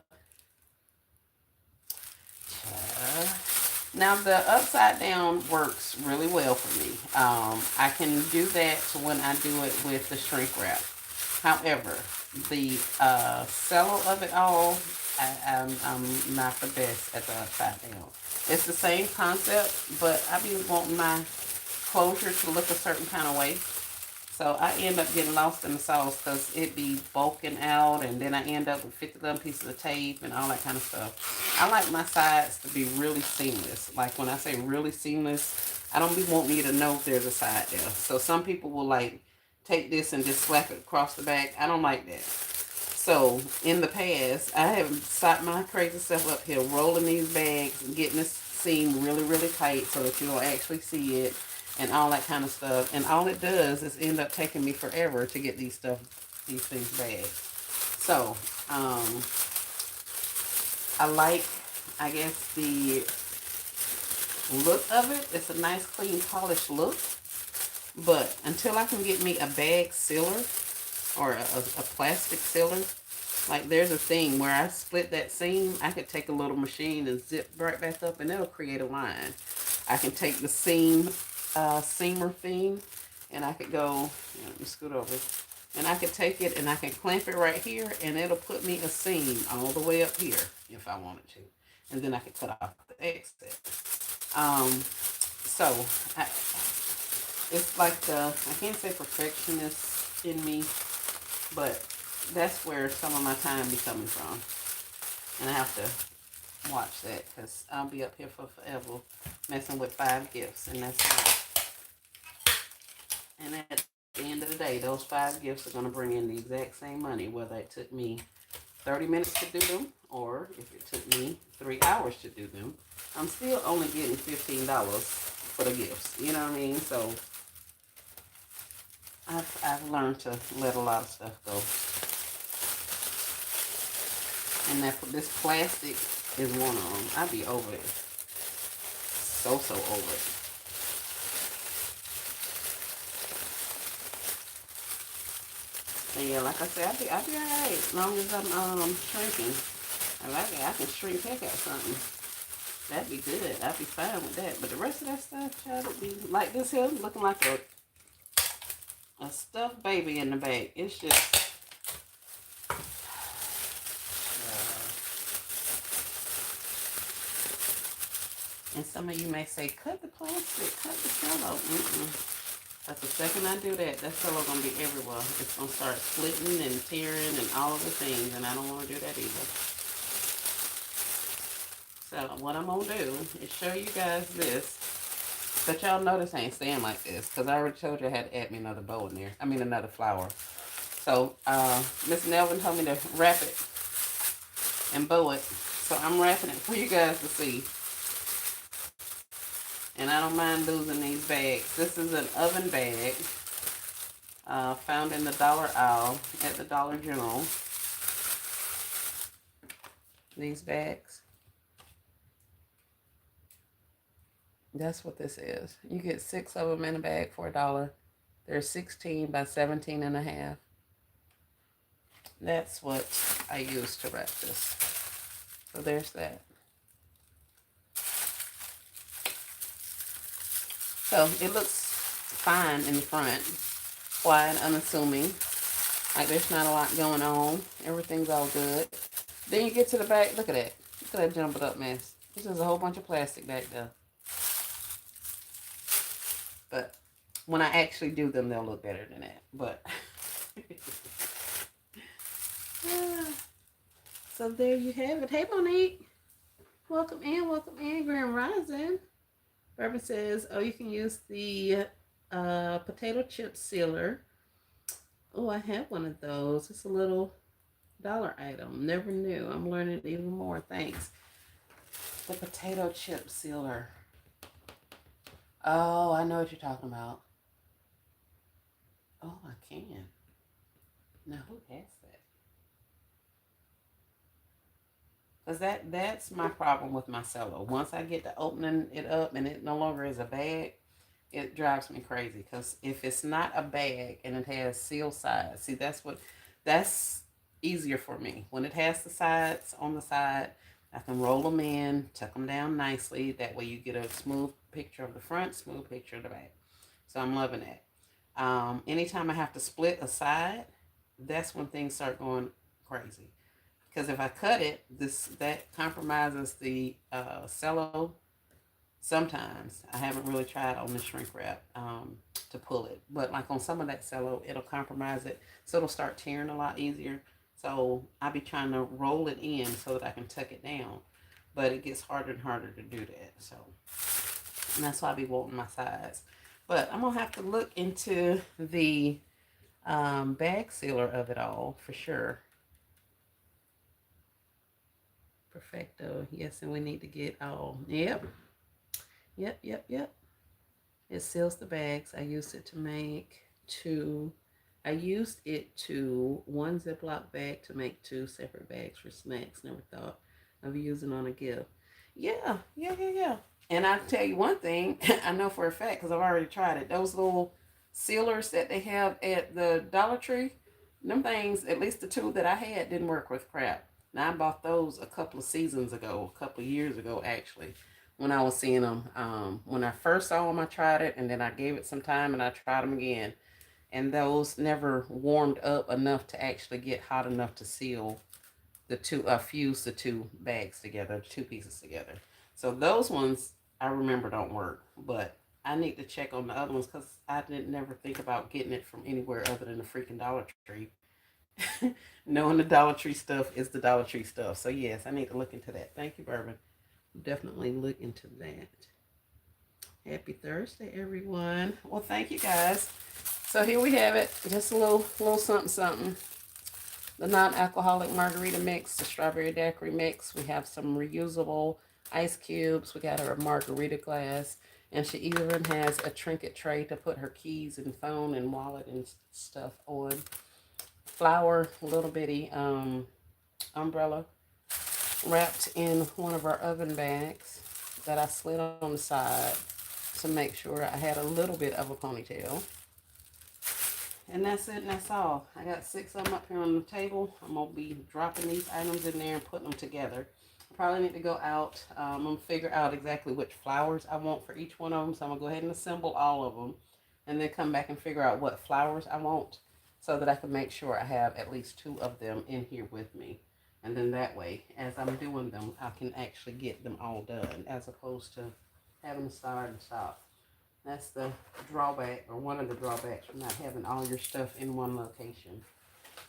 Now the upside down works really well for me. I can do that when I do it with the shrink wrap. However, the cello of it all, I'm not the best at the upside down. It's the same concept, but I be wanting my closure to look a certain kind of way. So I end up getting lost in the sauce because it be bulking out, and then I end up with 50 pieces of tape and all that kind of stuff. I like my sides to be really seamless. Like when I say really seamless, I don't be wanting you to know if there's a side there. So some people will like take this and just slap it across the back. I don't like that. So in the past, I have stopped my crazy stuff up here, rolling these bags and getting this seam really, really tight so that you don't actually see it and all that kind of stuff. And all it does is end up taking me forever to get these things bagged. So, I like, I guess, the look of it. It's a nice, clean, polished look. But until I can get me a bag sealer or a plastic sealer, like there's a thing where I split that seam, I could take a little machine and zip right back up and it'll create a line. I can take the seamer thing and I could go, let me scoot over, and I could take it and I can clamp it right here and it'll put me a seam all the way up here if I wanted to. And then I could cut off the excess. So it's like I can't say perfectionist in me, but that's where some of my time be coming from. And I have to watch that because I'll be up here for forever messing with 5 gifts, and that's it. And at the end of the day, those 5 gifts are going to bring in the exact same money, whether it took me 30 minutes to do them or if it took me 3 hours to do them. I'm still only getting $15 for the gifts. You know what I mean? So I've learned to let a lot of stuff go. And this plastic is one of them. I be over it. So over it. And yeah, like I said, I'll be alright as long as I'm shrinking. I like it. I can shrink heck at something. That'd be good. I'd be fine with that. But the rest of that stuff, child, would be like this here, looking like a stuffed baby in the bag. It's just and some of you may say, cut the plastic, cut the cello. But the second I do that, that cello gonna be everywhere. It's gonna start splitting and tearing and all of the things, and I don't want to do that either. So what I'm gonna do is show you guys this. But y'all know this ain't staying like this, because I already told you I had to add me another bow in there. I mean another flower. So Miss Nelvin told me to wrap it and bow it. So I'm wrapping it for you guys to see. And I don't mind losing these bags. This is an oven bag found in the dollar aisle at the Dollar General. These bags. That's what this is. You get 6 of them in a bag for $1. They're 16 by 17 and a half. That's what I use to wrap this. So there's that. So it looks fine in the front, quiet, unassuming. Like there's not a lot going on. Everything's all good. Then you get to the back. Look at that. Look at that jumbled up mess. This is a whole bunch of plastic back there. But when I actually do them, they'll look better than that. But yeah. So there you have it. Hey, Monique. Welcome in, Grand Rising. Bourbon says, oh, you can use the potato chip sealer. Oh, I have one of those. It's a little dollar item. Never knew. I'm learning even more. Thanks. The potato chip sealer. Oh, I know what you're talking about. Oh, I can. Now, who has that? Because that's my problem with my cello. Once I get to opening it up and it no longer is a bag, it drives me crazy. Because if it's not a bag and it has sealed sides, see, that's easier for me. When it has the sides on the side, I can roll them in, tuck them down nicely. That way you get a smooth picture of the front, smooth picture of the back. So I'm loving that. Anytime I have to split a side, that's when things start going crazy. Because if I cut it, that compromises the cello. Sometimes I haven't really tried on the shrink wrap to pull it, but like on some of that cello, it'll compromise it, so it'll start tearing a lot easier. So I'll be trying to roll it in so that I can tuck it down, but it gets harder and harder to do that. So and that's why I be wanting my sides. But I'm gonna have to look into the bag sealer of it all for sure. Perfecto. Yes, and we need to get all. Yep. It seals the bags. I used it to make 2. I used it to 1 Ziploc bag to make 2 separate bags for snacks. Never thought of using on a gift. Yeah. And I'll tell you one thing. I know for a fact because I've already tried it. Those little sealers that they have at the Dollar Tree, them things, at least the 2 that I had, didn't work with crap. Now, I bought those a couple of seasons ago, a couple of years ago, actually, when I was seeing them. When I first saw them, I tried it, and then I gave it some time, and I tried them again. And those never warmed up enough to actually get hot enough to seal the 2, fuse the 2 bags together, 2 pieces together. So those ones, I remember, don't work. But I need to check on the other ones because I didn't never think about getting it from anywhere other than the freaking Dollar Tree. Knowing the Dollar Tree stuff is the Dollar Tree stuff. So yes, I need to look into that. Thank you, Bourbon. Definitely look into that. Happy Thursday, everyone. Well, thank you guys. So here we have it. Just a little something. The non-alcoholic margarita mix, the strawberry daiquiri mix. We have some reusable ice cubes. We got her margarita glass. And she even has a trinket tray to put her keys and phone and wallet and stuff on. Flower, little bitty umbrella wrapped in one of our oven bags that I slid on the side to make sure I had a little bit of a ponytail. and that's it, and that's all. I got 6 of them up here on the table. I'm going to be dropping these items in there and putting them together. I probably need to go out. I'm going to figure out exactly which flowers I want for each one of them. So I'm going to go ahead and assemble all of them and then come back and figure out what flowers I want so that I can make sure I have at least 2 of them in here with me. And then that way, as I'm doing them, I can actually get them all done as opposed to having to start and stop. That's the drawback, or one of the drawbacks from not having all your stuff in one location.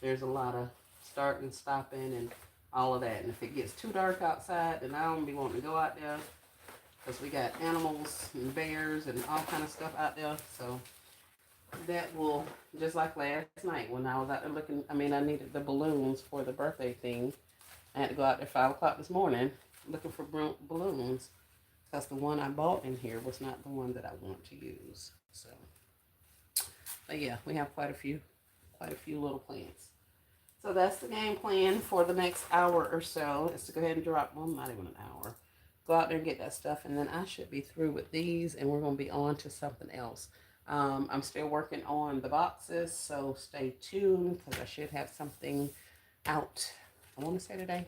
There's a lot of starting and stopping and all of that. And if it gets too dark outside, then I don't be wanting to go out there because we got animals and bears and all kind of stuff out there. So that will, just like last night when I was out there looking, I needed the balloons for the birthday thing. I had to go out there 5 o'clock this morning looking for balloons. Because the one I bought in here was not the one that I want to use. So, but yeah, we have quite a few little plants. So that's the game plan for the next hour or so, is to go ahead and drop, well, not even an hour. Go out there and get that stuff, and then I should be through with these, and we're going to be on to something else. I'm still working on the boxes, so stay tuned, because I should have something out, I want to say today.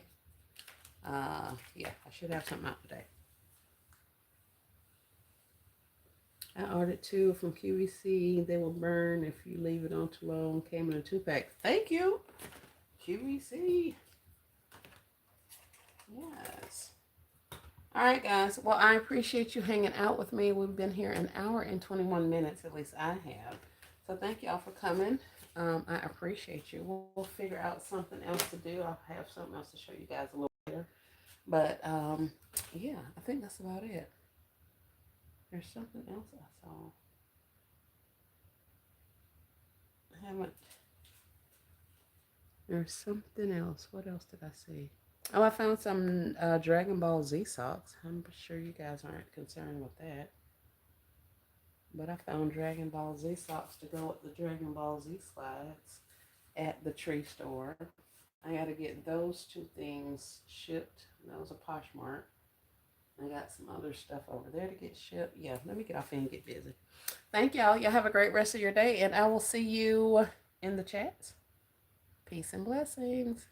Yeah, I should have something out today. I ordered 2 from QVC. They will burn if you leave it on too long. Came in a 2-pack. Thank you, QVC. Yes. All right, guys. Well, I appreciate you hanging out with me. We've been here an hour and 21 minutes. At least I have. So thank y'all for coming. I appreciate you. We'll figure out something else to do. I'll have something else to show you guys a little later. But, yeah, I think that's about it. There's something else I saw. I haven't. There's something else. What else did I see? Oh, I found some Dragon Ball Z socks. I'm sure you guys aren't concerned with that. But I found Dragon Ball Z socks to go with the Dragon Ball Z slides at the tree store. I got to get those 2 things shipped. That was a Poshmark. I got some other stuff over there to get shipped. Yeah, let me get off here and get busy. Thank y'all. Y'all have a great rest of your day, and I will see you in the chats. Peace and blessings.